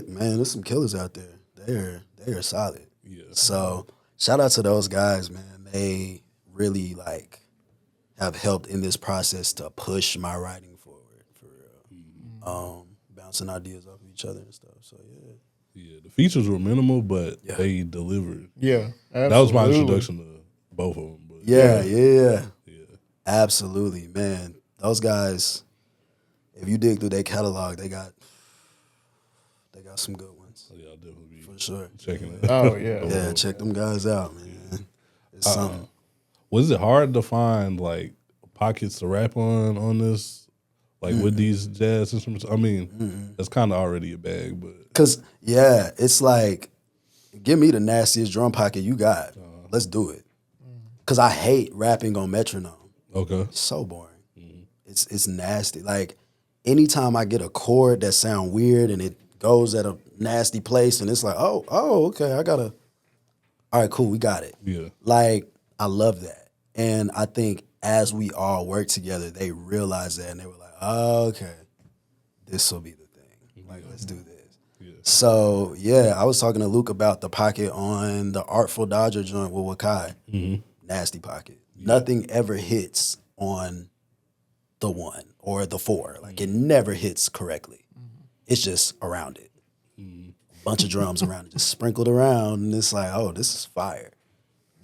Man, there's some killers out there. They are solid. Yeah. So shout out to those guys, man. They really, like, have helped in this process to push my writing forward, for real. Bouncing ideas off of each other and stuff. So yeah. Yeah. The features were minimal, but they delivered. Yeah. Absolutely. That was my introduction to both of them. But Yeah. Absolutely, man. Those guys, if you dig through their catalog, they got some good ones. Yeah, I'll definitely be for sure checking it. Oh yeah. Yeah, check them guys out, man. It's something. Was it hard to find like pockets to rap on this? Like with these jazz instruments? I mean, that's kind of already a bag, but cause it's like, give me the nastiest drum pocket you got. Let's do it. Cause I hate rapping on metronome. Okay. It's so boring. It's nasty. Like, anytime I get a chord that sound weird and it goes at a nasty place and it's like, oh, okay, all right, cool, we got it. Yeah. Like, I love that. And I think as we all work together, they realized that and they were like, oh, okay, this will be the thing. Like, let's do this. Yeah. So, yeah, I was talking to Luke about the pocket on the Artful Dodger joint with Wakai. Nasty pocket. Nothing ever hits on the 1 or the 4. Like, it never hits correctly. It's just around it. A bunch of drums around it, just sprinkled around, and it's like, oh, this is fire.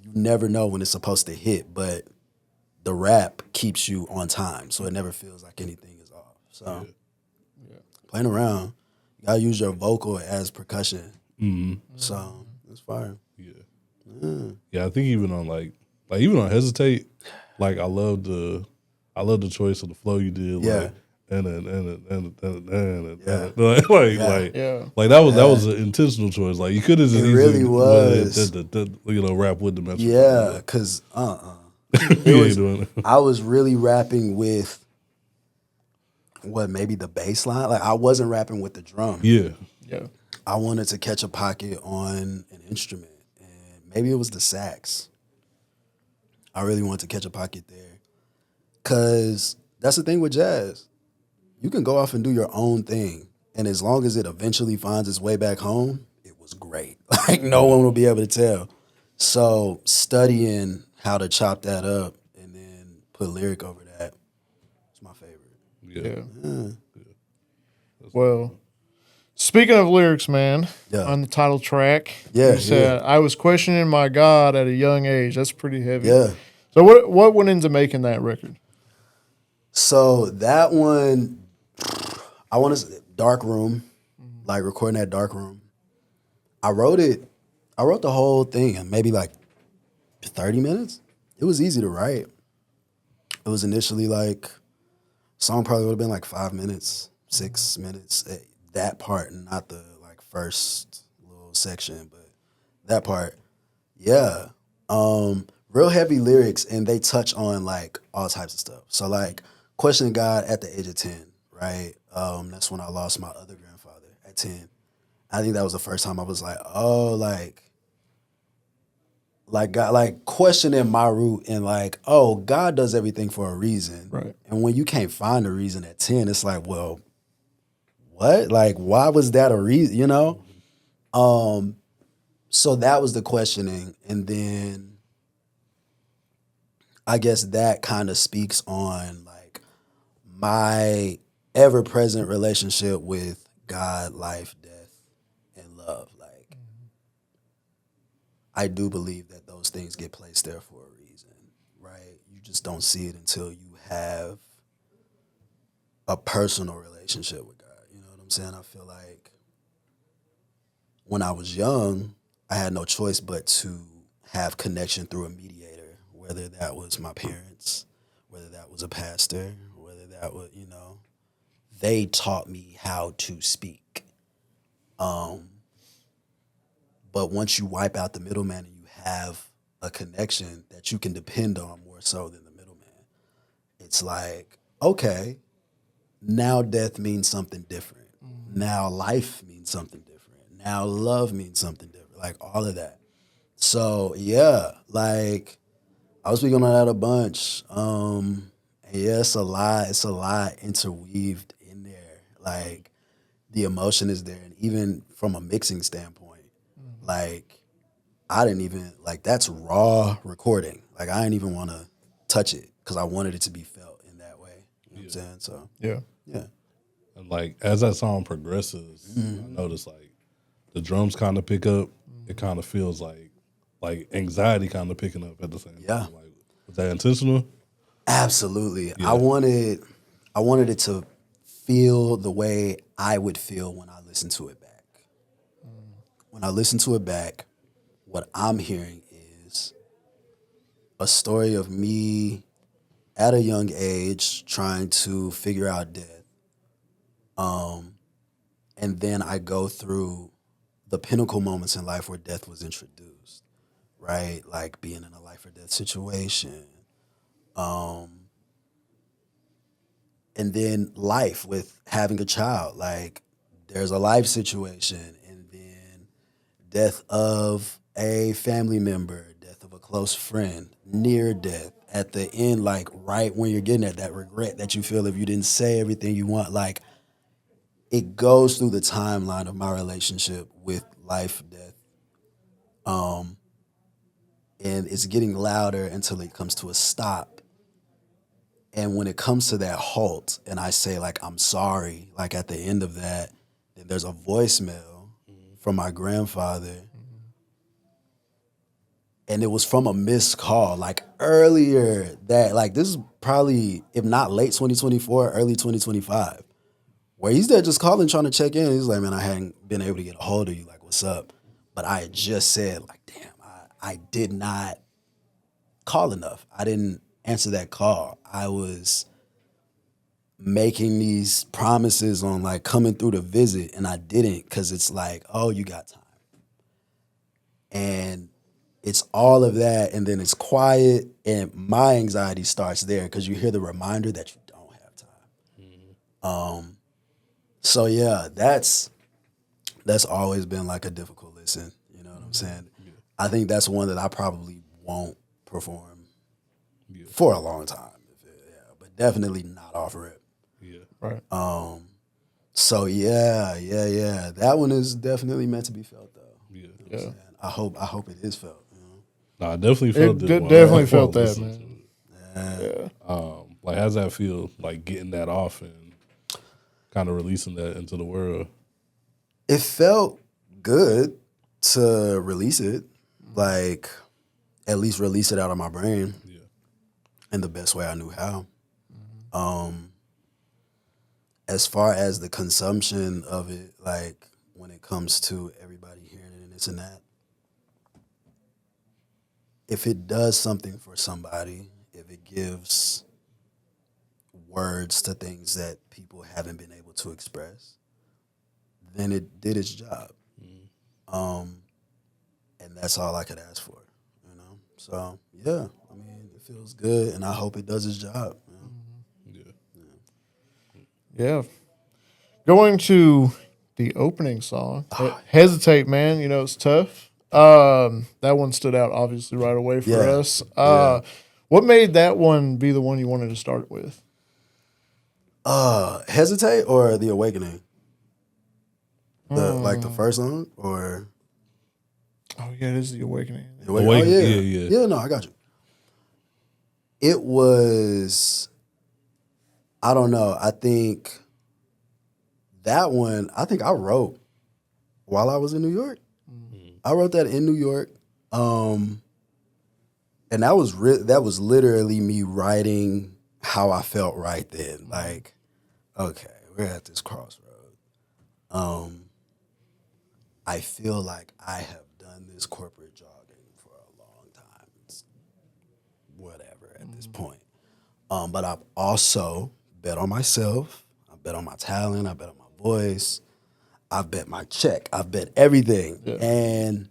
You never know when it's supposed to hit, but the rap keeps you on time, so it never feels like anything is off. So, playing around, you gotta use your vocal as percussion. So, it's fire. Yeah, I think even on even on Hesitate, like I love the choice of the flow you did. Like, like that was an intentional choice. Like, you could have just really was rap with the metronome. Yeah, because I was really rapping with maybe the bass line. Like, I wasn't rapping with the drum. Yeah. I wanted to catch a pocket on an instrument, and maybe it was the sax. I really wanted to catch a pocket there. Because that's the thing with jazz. You can go off and do your own thing, and as long as it eventually finds its way back home, it was great. Like, no one will be able to tell. So studying how to chop that up and then put lyric over that is my favorite. Yeah. Well, speaking of lyrics, man, on the title track, you said, I was questioning my God at a young age. That's pretty heavy. Yeah. So what went into making that record? So that one, I want to dark room, like recording that dark room. I wrote the whole thing in maybe like 30 minutes. It was easy to write. It was initially like Song probably would have been like 5 minutes, 6 minutes. That part, not the like first little section, but that part, yeah. Real heavy lyrics, and they touch on like all types of stuff. So like questioning God at the age of 10, right? That's when I lost my other grandfather at 10. I think that was the first time I was like, oh, like God, like questioning my root and like, oh, God does everything for a reason. Right. And when you can't find a reason at 10, it's like, well, what? Like, why was that a reason, you know? So that was the questioning. And then I guess that kind of speaks on like my ever-present relationship with God, life, death, and love. Like, I do believe that those things get placed there for a reason, right? You just don't see it until you have a personal relationship with God. You know what I'm saying? I feel like when I was young, I had no choice but to have connection through a mediator, whether that was my parents, whether that was a pastor, whether that was, you know, they taught me how to speak. But once you wipe out the middleman and you have a connection that you can depend on more so than the middleman, it's like, okay, now death means something different. Now life means something different. Now love means something different. Like all of that. So yeah, like I was speaking on that a bunch. And yeah, it's a lot interweaved in there. Like the emotion is there. And even from a mixing standpoint, like I didn't even, like that's raw recording. Like I didn't even want to touch it because I wanted it to be felt in that way. You know what I'm saying? So Yeah. yeah. And like as that song progresses, I notice like the drums kind of pick up. It kind of feels like anxiety kind of picking up at the same time. Like, was that intentional? Absolutely. Yeah. I wanted it to feel the way I would feel when I listen to it back. When I listen to it back, what I'm hearing is a story of me at a young age trying to figure out death. And then I go through the pinnacle moments in life where death was introduced, right? Like being in a life or death situation. And then life with having a child. Like there's a life situation, and then death of a family member, death of a close friend, near death, at the end, like right when you're getting at that regret that you feel if you didn't say everything you want. Like it goes through the timeline of my relationship with life, death. And it's getting louder until it comes to a stop. And when it comes to that halt, and I say like, I'm sorry, like at the end of that, then there's a voicemail from my grandfather. And it was from a missed call, like earlier that, like this is probably, if not late 2024, early 2025, where he's there just calling, trying to check in. He's like, man, I hadn't been able to get a hold of you, like, what's up? But I had just said, like, damn, I did not call enough. I didn't answer that call. I was making these promises on like coming through to visit, and I didn't, because it's like, oh, you got time. And it's all of that, and then it's quiet, and my anxiety starts there because you hear the reminder that you don't have time. So yeah, that's always been like a difficult listen. You know what I'm saying? Yeah. I think that's one that I probably won't perform for a long time. But definitely not off rip. Yeah. Right. So yeah. That one is definitely meant to be felt though. Yeah. You know what I'm saying? I hope it is felt. You know? No, I definitely felt it. Definitely felt that, man. Yeah. Like, how's that feel? Like getting that off and kind of releasing that into the world. It felt good to release it, like at least release it out of my brain. Yeah. In the best way I knew how. As far as the consumption of it, like when it comes to everybody hearing it and this and that, if it does something for somebody, if it gives words to things that people haven't been able to express, then it did its job. And that's all I could ask for, you know? So, yeah, I mean, it feels good, and I hope it does its job. You know? Yeah. Going to the opening song, Hesitate, man. You know, it's tough. That one stood out obviously right away for us. What made that one be the one you wanted to start with? Hesitate or The Awakening? Like the first song, or Oh yeah, it is The Awakening. Awakening, Oh, yeah. Yeah, no, I got you. It was, I don't know. I think that one, I think I wrote while I was in New York. I wrote that in New York. And that was literally me writing how I felt right then. Like, okay, we're at this crossroad. I feel like I have done this corporate jogging for a long time. It's whatever at this point. But I've also bet on myself. I bet on my talent. I bet on my voice. I bet my check. I bet everything. Yeah. And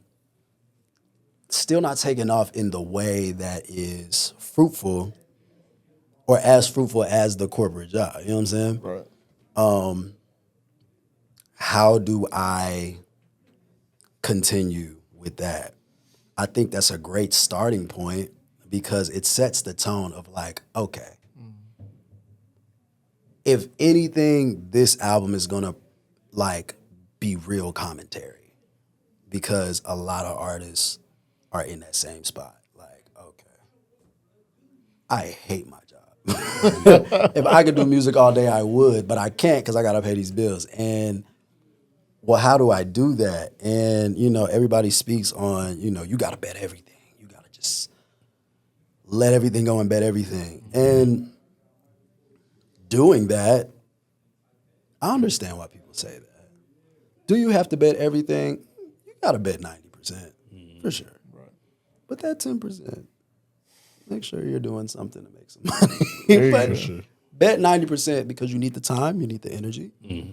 still not taking off in the way that is fruitful or as fruitful as the corporate job. You know what I'm saying? Right. How do I continue with that? I think that's a great starting point because it sets the tone of like, okay, if anything, this album is gonna like be real commentary because a lot of artists are in that same spot. Like, okay, I hate my job. If I could do music all day, I would, but I can't because I gotta pay these bills. And well, how do I do that? And, you know, everybody speaks on, you know, you got to bet everything. You got to just let everything go and bet everything. And doing that, I understand why people say that. Do you have to bet everything? You got to bet 90%, for sure. Right. But that 10%, make sure you're doing something to make some money. But sure. Bet 90% because you need the time, you need the energy. Mm-hmm.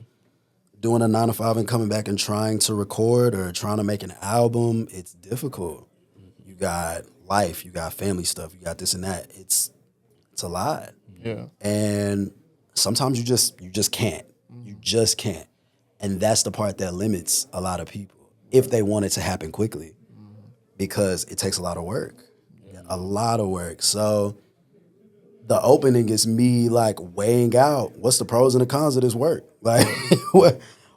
Doing a 9 to 5 and coming back and trying to record or trying to make an album, it's difficult. You got life, you got family stuff, you got this and that. It's a lot. Yeah. And sometimes you just can't. You just can't. And that's the part that limits a lot of people if they want it to happen quickly because it takes a lot of work. A lot of work. So the opening is me like weighing out what's the pros and the cons of this work. Like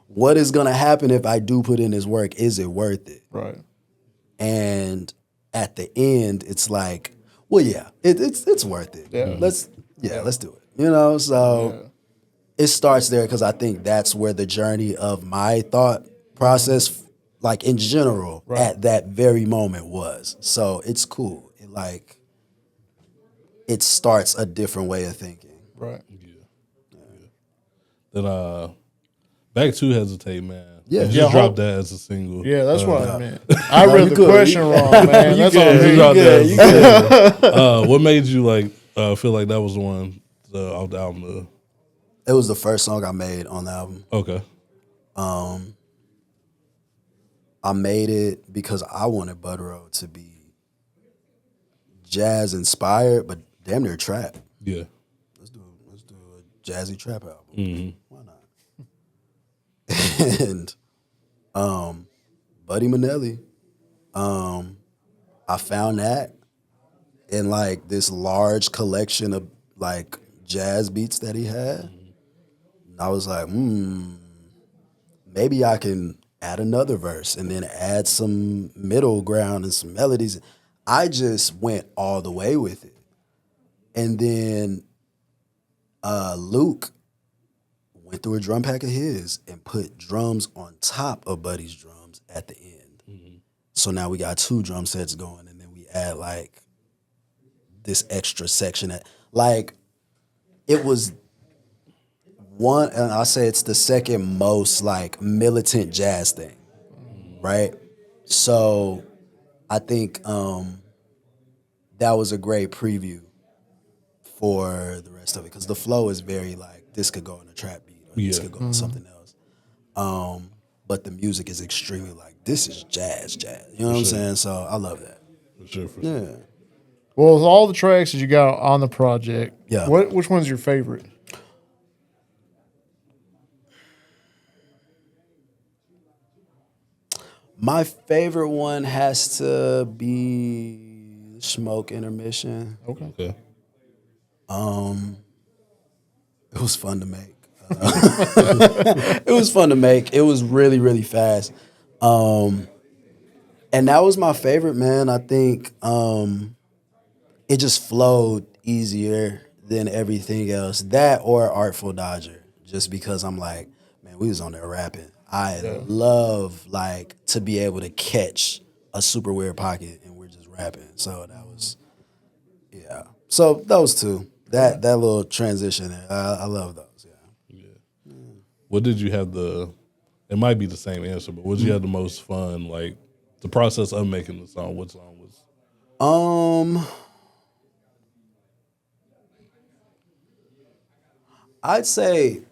what is gonna happen if I do put in this work? Is it worth it? Right. And at the end, it's like, well, yeah, it's worth it. Yeah. Let's do it. You know, so it starts there because I think that's where the journey of my thought process, like in general, at that very moment was. So it's cool. It starts a different way of thinking. Right. Yeah. Then back to Hesitate, man. Yeah. You just dropped that as a single. Yeah, that's what I meant. I read the question wrong, man. That's all you dropped that. What made you feel like that was the one off the album? It was the first song I made on the album. Okay. I made it because I wanted Budrow to be jazz inspired, but damn near trap. Yeah. Let's do a jazzy trap album. Mm-hmm. Why not? And Buddy Manelli, I found that in like this large collection of like jazz beats that he had. And I was like, maybe I can add another verse and then add some middle ground and some melodies. I just went all the way with it. And then Luke went through a drum pack of his and put drums on top of Buddy's drums at the end. Mm-hmm. So now we got 2 drum sets going, and then we add like this extra section. It was one, and I say it's the second most like militant jazz thing, right? So I think that was a great preview for the rest of it because the flow is very like this could go in a trap beat or this could go in something else. But the music is extremely like this is jazz. You know what I'm saying? So I love that. For sure. Yeah. Well, with all the tracks that you got on the project, Yeah. which one's your favorite? My favorite one has to be Smoke Intermission. Okay. It was fun to make. It was fun to make. It was really, really fast. And that was my favorite, man. I think it just flowed easier than everything else. That or Artful Dodger, just because I'm like, man, we was on there rapping. I love like to be able to catch a super weird pocket and we're just rapping. So that was, yeah. So those two, that little transition, I love those. Yeah. What did you have it might be the same answer, but what did you have the most fun, like the process of making the song? What song was? I'd say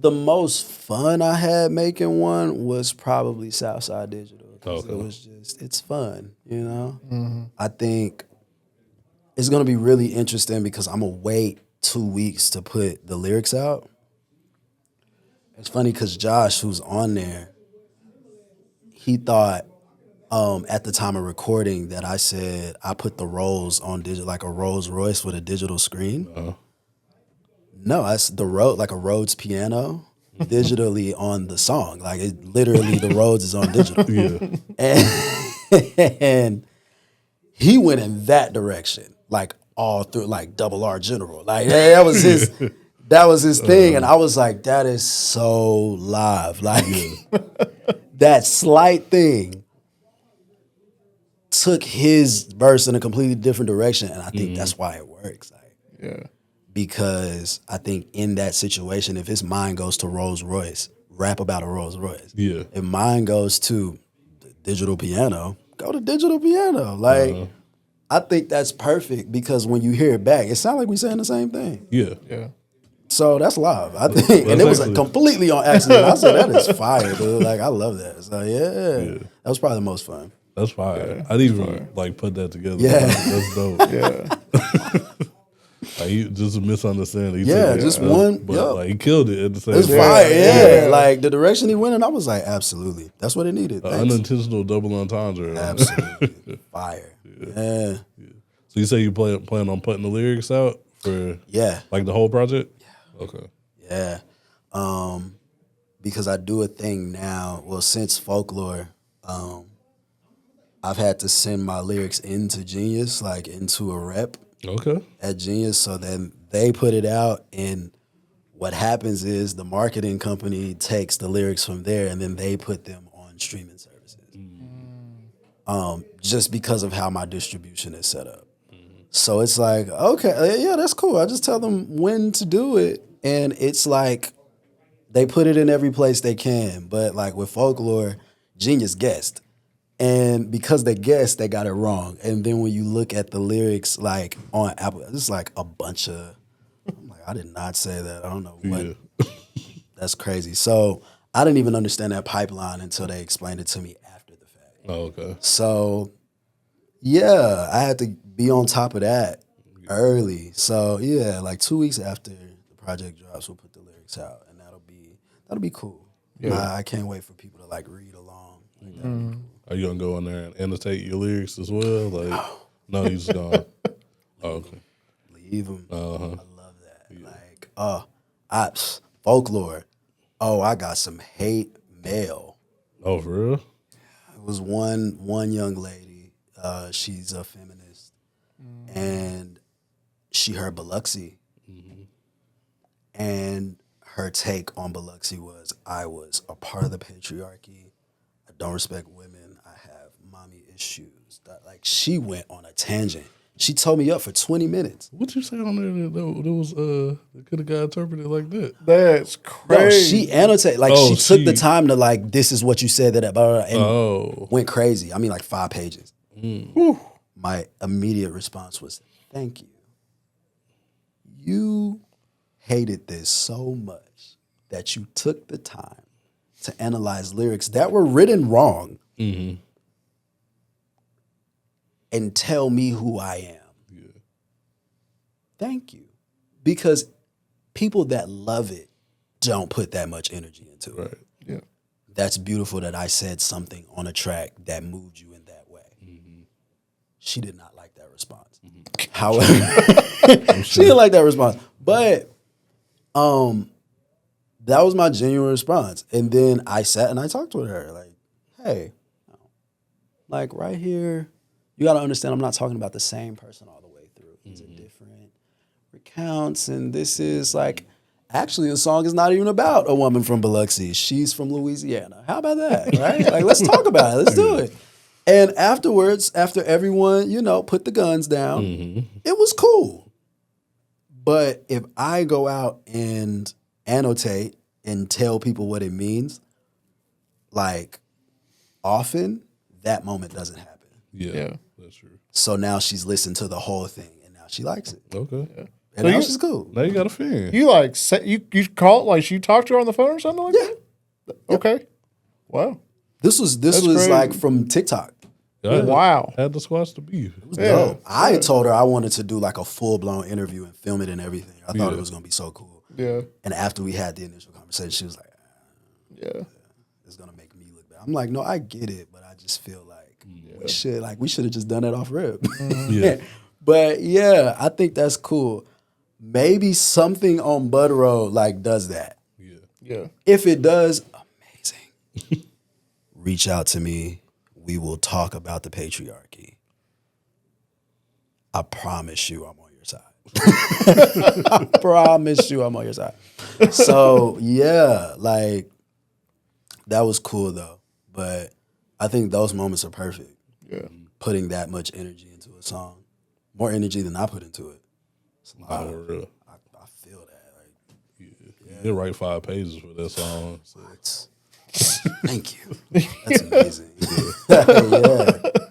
the most fun I had making one was probably Southside Digital. 'Cause it was just, it's fun, you know? Mm-hmm. I think it's going to be really interesting because I'm going to wait 2 weeks to put the lyrics out. It's funny because Josh, who's on there, he thought at the time of recording that I said I put the rolls on digital, like a Rolls Royce with a digital screen. Uh-huh. No, that's the like a Rhodes piano digitally on the song. Like it literally the Rhodes is on digital. And he went in that direction, like all through like Double R General. Like that was his thing. And I was like, that is so live. Like that slight thing took his verse in a completely different direction. And I think that's why it works. Like, because I think in that situation, if his mind goes to Rolls Royce, rap about a Rolls Royce. Yeah. If mine goes to the digital piano, go to digital piano. Like, I think that's perfect because when you hear it back, it sounds like we saying the same thing. Yeah. So that's live, I think. And it was completely on accident. I said, that is fire, dude. Like, I love that. So, that was probably the most fun. That's fire. I didn't even like put that together. Yeah. That's dope. Like just a misunderstanding. One. But like he killed it at the same time. It's fire, Like the direction he went in, I was like, absolutely. That's what it needed. Unintentional double entendre. Absolutely. Fire. Yeah. So you say you plan on putting the lyrics out for like the whole project? Yeah. Okay. Yeah. Because I do a thing now, well, since Folklore, I've had to send my lyrics into Genius, like into a rep. Okay. At Genius, so then they put it out, and what happens is the marketing company takes the lyrics from there, and then they put them on streaming services. Just because of how my distribution is set up. So it's like, okay, yeah, that's cool. I just tell them when to do it, and it's like they put it in every place they can. But like with Folklore, Genius guessed. And because they guessed, they got it wrong. And then when you look at the lyrics, like on Apple, it's like a bunch of, I'm like, I did not say that. I don't know what. Yeah. That's crazy. So I didn't even understand that pipeline until they explained it to me after the fact. Oh, okay. So, yeah, I had to be on top of that early. So, yeah, like 2 weeks after the project drops, we'll put the lyrics out. And that'll be cool. Yeah. I can't wait for people to, like, read along. Like, that'll be cool. Are you gonna go in there and annotate your lyrics as well? Like, no, you just gonna. Oh, okay. Leave them. I love that. Yeah. Like, Folklore. Oh, I got some hate mail. Oh, for real? It was one young lady. She's a feminist, and she heard Biloxi, and her take on Biloxi was, I was a part of the patriarchy. I don't respect women. Mommy issues. Like she went on a tangent. She told me up for 20 minutes. What you say on there that was that could have got interpreted like that? That's crazy. No, she annotated. Like she took the time to like, this is what you said that blah, blah, and went crazy. I mean, like 5 pages. My immediate response was, thank you. you hated this so much that you took the time to analyze lyrics that were written wrong and tell me who I am. Yeah. Thank you. Because people that love it don't put that much energy into it. Right. Yeah. That's beautiful that I said something on a track that moved you in that way. She did not like that response. However, she didn't like that response. But that was my genuine response. And then I sat and I talked with her like, hey, like right here, you got to understand I'm not talking about the same person all the way through. These are different recounts. And this is like, actually, the song is not even about a woman from Biloxi. She's from Louisiana. How about that, right? Like, let's talk about it. Let's do it. And afterwards, after everyone, put the guns down, it was cool. But if I go out and annotate and tell people what it means, like, often that moment doesn't happen. Yeah, that's true. So now she's listened to the whole thing, and now she likes it. Okay. Yeah. And now she's cool. Now you got a fan. You like you call like you talked to her on the phone or something like that? Okay. Wow. This was crazy. like from TikTok. Yeah, Wow. Had to squash the beef. It was dope. I told her I wanted to do like a full-blown interview and film it and everything. I thought it was going to be so cool. Yeah. And after we had the initial conversation, she was like, it's going to make me look bad. I'm like, no, I get it, but I just feel like we should have just done it off rip. Yeah. But yeah, I think that's cool. Maybe something on Budrow like does that. Yeah. Yeah. If it does, amazing. Reach out to me. We will talk about the patriarchy. I promise you I'm on your side. I promise you I'm on your side. So yeah, like that was cool though. But I think those moments are perfect. Yeah. Putting that much energy into a song. More energy than I put into it. It's a lot. Real. I feel that. Like, You did write 5 pages for that song. So. Thank you. That's amazing. Yeah.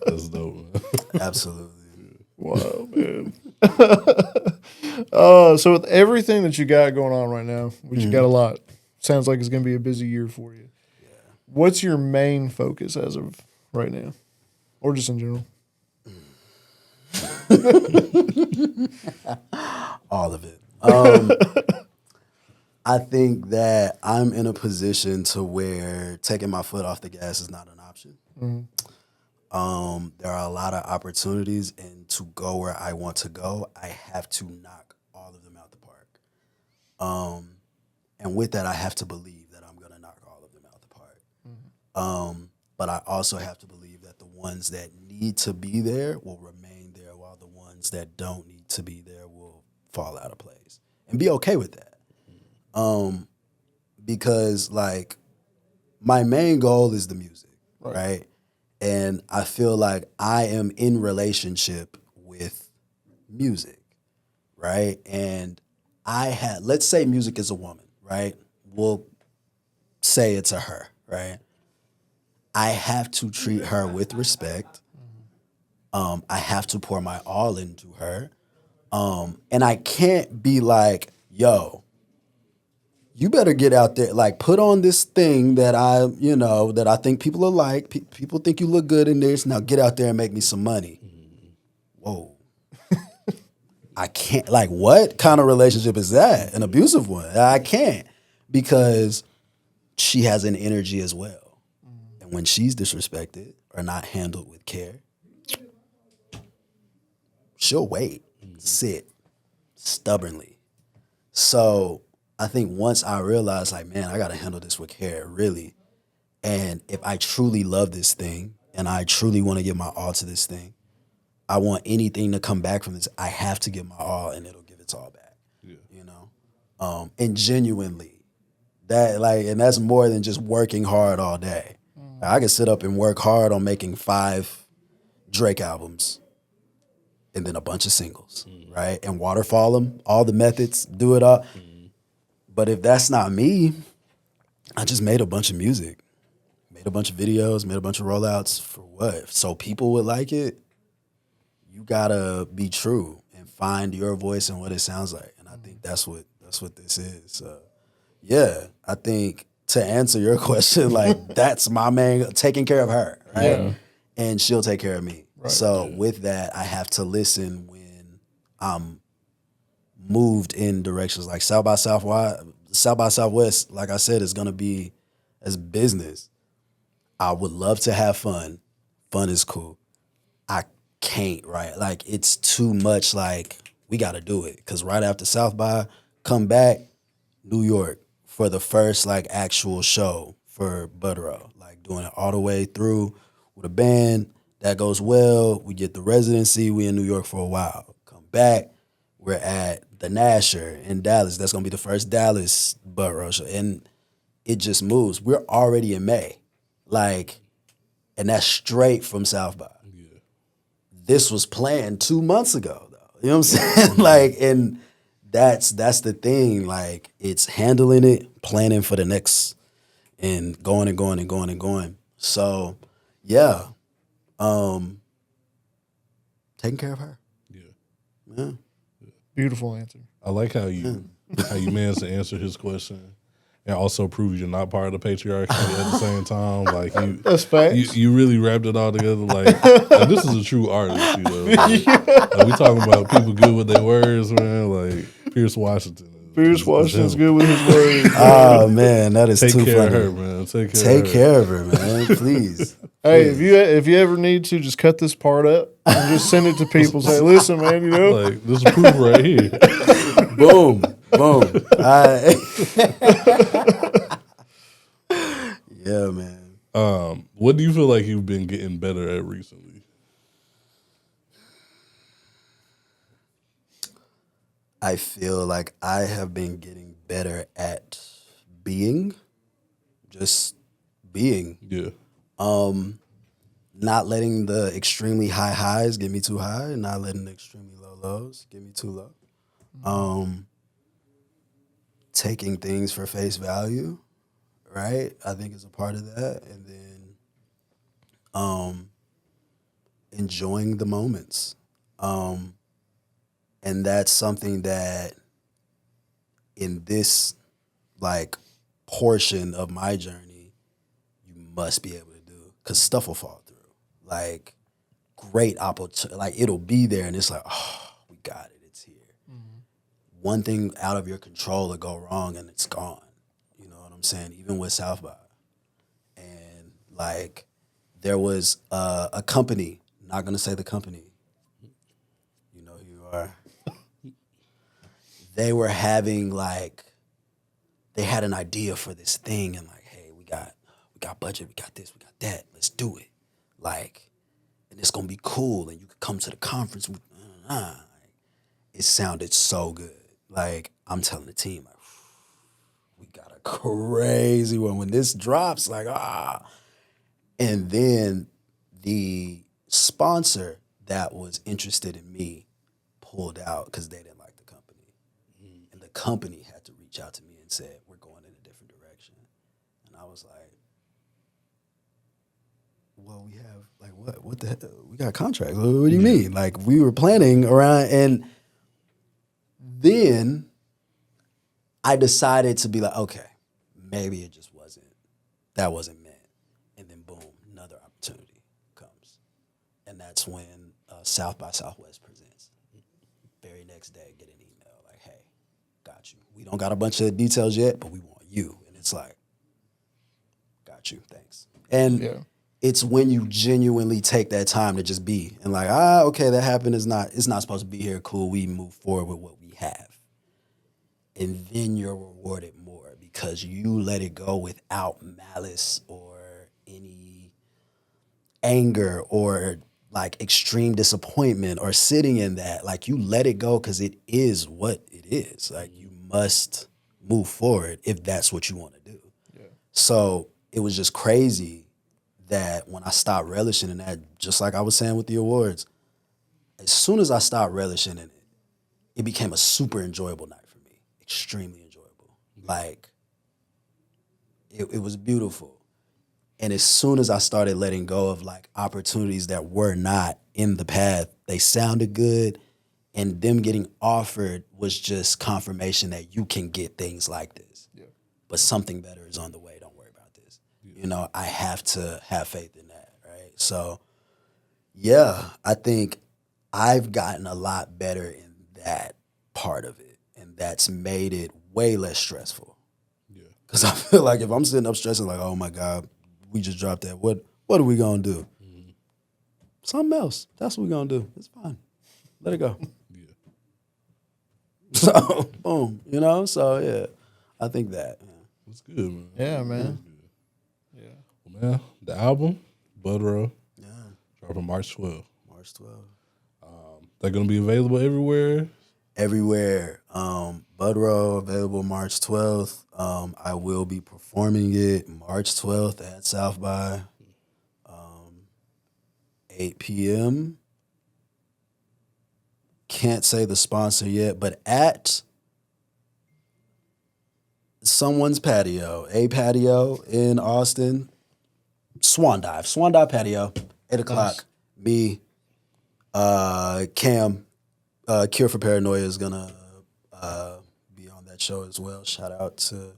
That's dope, man. Absolutely. Wow, man. So with everything that you got going on right now, which you got a lot, sounds like it's going to be a busy year for you. Yeah. What's your main focus as of right now, or just in general? All of it. I think that I'm in a position to where taking my foot off the gas is not an option. There are a lot of opportunities, and to go where I want to go, I have to knock all of them out the park. And with that, I have to believe that I'm going to knock all of them out the park. But I also have to believe that the ones that need to be there will remain there, while the ones that don't need to be there will fall out of place. And be okay with that. Because like my main goal is the music, right? And I feel like I am in relationship with music, right? And let's say music is a woman, right? We'll say it's a her, right? I have to treat her with respect. I have to pour my all into her. And I can't be like, yo, you better get out there, like put on this thing that I think people will like. People think you look good in this. Now get out there and make me some money. Whoa. I can't, like what kind of relationship is that? An abusive one. I can't, because she has an energy as well. And when she's disrespected or not handled with care, she'll wait, sit stubbornly. So I think once I realized, like, man, I got to handle this with care, really. And if I truly love this thing and I truly want to give my all to this thing, I want anything to come back from this, I have to give my all, and it'll give its all back. Yeah. And genuinely, and that's more than just working hard all day. I can sit up and work hard on making 5 Drake albums and then a bunch of singles, right? And waterfall them, all the methods, do it all. But if that's not me, I just made a bunch of music, made a bunch of videos, made a bunch of rollouts for what? So people would like it. You gotta be true and find your voice and what it sounds like. And I think that's what this is. Yeah, I think to answer your question, like that's my main, taking care of her, right? Yeah. And she'll take care of me. Right. So with that, I have to listen when I'm moved in directions like South by Southwest, like I said, is gonna be as business. I would love to have fun. Fun is cool. I can't, right? Like it's too much. Like we got to do it because right after South by, come back, New York for the first like actual show for Budrow. Like doing it all the way through with a band. That goes well. We get the residency. We in New York for a while. Come back. We're at the Nasher in Dallas. That's gonna be the first Dallas Budrow show, and it just moves. We're already in May, like, and that's straight from South by. Yeah. This was planned 2 months ago, though. You know what I'm saying? Like, and that's the thing. Like, it's handling it, planning for the next, and going and going and going and going. So, yeah. Taking care of her. Yeah. Beautiful answer. I like how you managed to answer his question and also prove you're not part of the patriarchy at the same time. Like that's facts. You really wrapped it all together. Like this is a true artist, you know. Like we talking about people good with their words, man. Like Pierce Washington. Pierce Washington's good with his words. Oh man, that is too funny. Take care of her, man. Take care of her, man. Please. Hey, if you ever need to, just cut this part up and just send it to people. Say, listen, man, you know, like this is proof right here. Boom, boom. Yeah, man. What do you feel like you've been getting better at recently? I feel like I have been getting better at being, just being. Yeah. Not letting the extremely high highs get me too high, and not letting the extremely low lows get me too low. Taking things for face value, right? I think is a part of that, and then enjoying the moments. And that's something that in this like portion of my journey, you must be able to do because stuff will fall through. Like great opportunity, like it'll be there and it's like, oh, we got it, it's here. Mm-hmm. One thing out of your control will go wrong and it's gone. You know what I'm saying? Even with South by. And like there was a company, not gonna say the company, you know who you are. They were having like, they had an idea for this thing and like, hey, we got budget, we got this, we got that, let's do it. Like, and it's gonna be cool and you could come to the conference. It sounded so good. Like, I'm telling the team, like, we got a crazy one. When this drops, like, And then the sponsor that was interested in me pulled out because they didn't like the company. And the company had to reach out to me and said, we're going in a different direction. And I was like, well, we have, like, what the hell? We got contracts. What do you mean? Like, we were planning around, and then I decided to be like, okay, maybe it just that wasn't meant. And then boom, another opportunity comes. And that's when South by Southwest presents. Very next day, get an email like, hey, got you. We don't got a bunch of details yet, but we want you. And it's like, got you, thanks. And it's when you genuinely take that time to just be and like, okay, that happened. It's not supposed to be here. Cool. We move forward with what we have. And then you're rewarded more because you let it go without malice or any anger or like extreme disappointment or sitting in that. Like you let it go because it is what it is. Like you must move forward if that's what you want to do. Yeah. So it was just crazy that when I stopped relishing in that, just like I was saying with the awards, as soon as I stopped relishing in it, it became a super enjoyable night for me. Extremely enjoyable. Like, it was beautiful. And as soon as I started letting go of like opportunities that were not in the path, they sounded good And them getting offered was just confirmation that you can get things like this. Yeah. But something better is on the way. Don't worry about this. Yeah. You know, I have to have faith in that, right? So, yeah, I think I've gotten a lot better in that part of it. And that's made it way less stressful. Yeah. Because I feel like if I'm sitting up stressing like, oh, my God, we just dropped that. What are we going to do? Mm-hmm. Something else. That's what we're going to do. It's fine. Let it go. So, boom, you know? So, yeah, I think that. That's good, man. Yeah, man. Yeah. Well, man, the album, Budrow, dropping March 12th. March 12th. They're going to be available everywhere? Everywhere. Budrow, available March 12th. I will be performing it March 12th at South by 8 p.m. Can't say the sponsor yet, but at someone's patio, a patio in Austin, Swan Dive patio, 8 o'clock. Nice. Me, Cam, Cure for Paranoia is gonna be on that show as well. Shout out to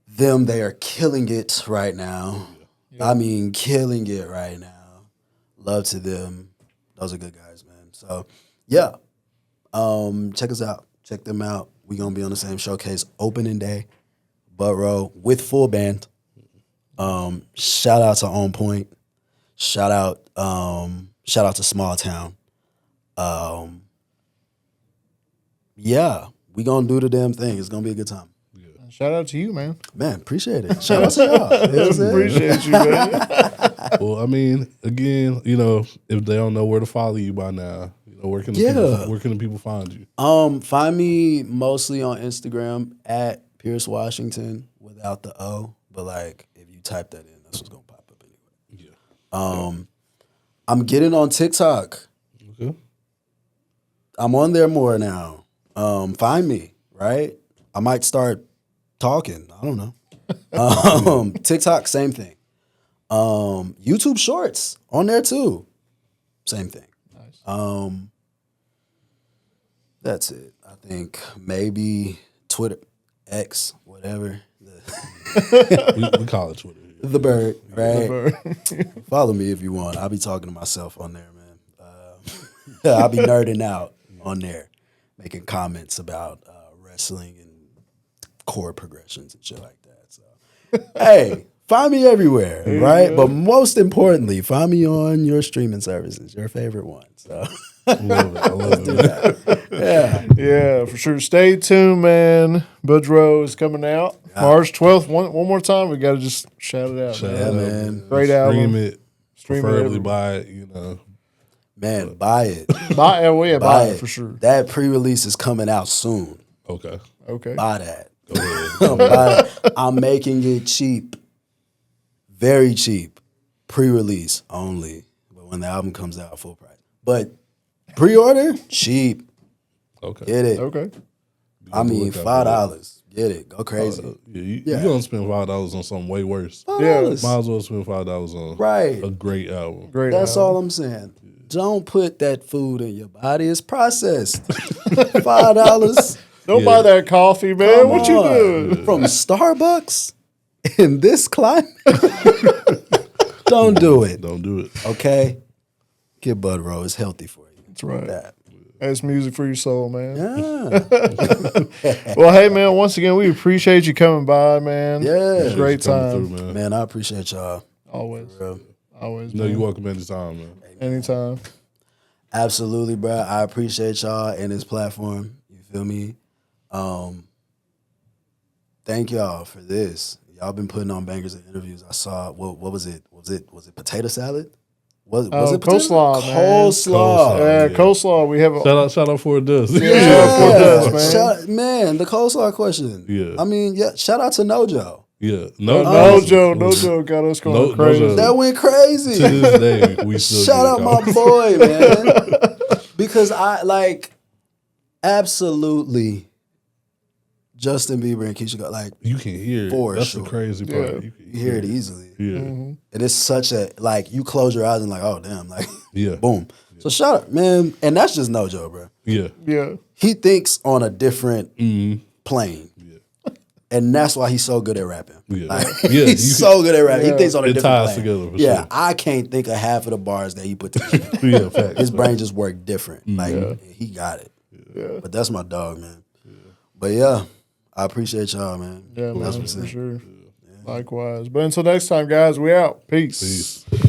them. They are killing it right now. Yeah. I mean, killing it right now. Love to them. Those are good guys, man. So, yeah, check us out. Check them out. We're going to be on the same showcase opening day, Budrow, with full band. Shout out to On Point. Shout out to Small Town. Yeah, we're going to do the damn thing. It's going to be a good time. Yeah. Shout out to you, man. Man, appreciate it. Shout out to y'all. Appreciate you, man. Well, I mean, again, you know, if they don't know where to follow you by now, you know, where can the people find you? Find me mostly on Instagram at Pierce Washington without the O, but like if you type that in, that's what's gonna pop up anyway. Yeah. I'm getting on TikTok. Okay. I'm on there more now. Find me, right? I might start talking. I don't know. TikTok, same thing. YouTube Shorts on there too. Same thing. Nice. That's it. I think maybe Twitter, X, whatever. we call it Twitter. The Bird, right? The Bird. Follow me if you want. I'll be talking to myself on there, man. I'll be nerding out on there, making comments about wrestling and chord progressions and shit like that. So, hey. Find me everywhere, right? But most importantly, find me on your streaming services, your favorite one. So I love it. Yeah, for sure. Stay tuned, man. Budrow is coming out March 12th. One more time, we got to just shout it out. Man. Great album. Stream it. Preferably buy it, you know. Man, buy it. Buy it for sure. That pre-release is coming out soon. Okay. Buy that. Go ahead. Buy it. I'm making it cheap. Very cheap, pre-release only. But when the album comes out, full price. But pre-order, cheap. Okay. Get it. Okay. I mean, $5. Get it. Go crazy. You're going to spend $5 on something way worse. $5. Yeah. Might as well spend $5 on a great album. That's all I'm saying. Don't put that food in your body. It's processed. $5. Don't buy that coffee, man. What you doing? From Starbucks? In this climate, don't do it. Don't do it. Okay? Get Budrow. It's healthy for you. That's right. That. That's music for your soul, man. Yeah. Well, hey, man, once again, we appreciate you coming by, man. Yeah. It was a great time. Through, man, I appreciate y'all. Always. Always. No, you're welcome anytime, man. Anytime. Absolutely, bro. I appreciate y'all and this platform. You feel me? Thank y'all for this. Y'all been putting on bangers and interviews. I saw what was it? Was it potato salad? Was it coleslaw, man. Coleslaw. Yeah, coleslaw. We have shout out for Dust. Man, the coleslaw question. Yeah. I mean, shout out to Nojo. Yeah. Nojo got us going crazy. That went crazy. To this day, we still shout out my boy, man. Because I absolutely Justin Bieber and Keisha got you can hear it. That's the crazy part. You can hear it easily. Yeah. And it's such a you close your eyes and oh damn, yeah. boom. Yeah. So shout out, man. And that's just no joke, bro. Yeah. Yeah. He thinks on a different plane. And that's why he's so good at rapping. Yeah. Like, Yeah, he's so good at rapping. He thinks on a it different ties plane. together for Yeah, sure. I can't think of half of the bars that he put together. Yeah, facts. His brain just worked different. Like he got it. Yeah. But that's my dog, man. But yeah, I appreciate y'all, man. Yeah, That's man, what's for in. sure. Likewise. But until next time, guys, we out. Peace. Peace.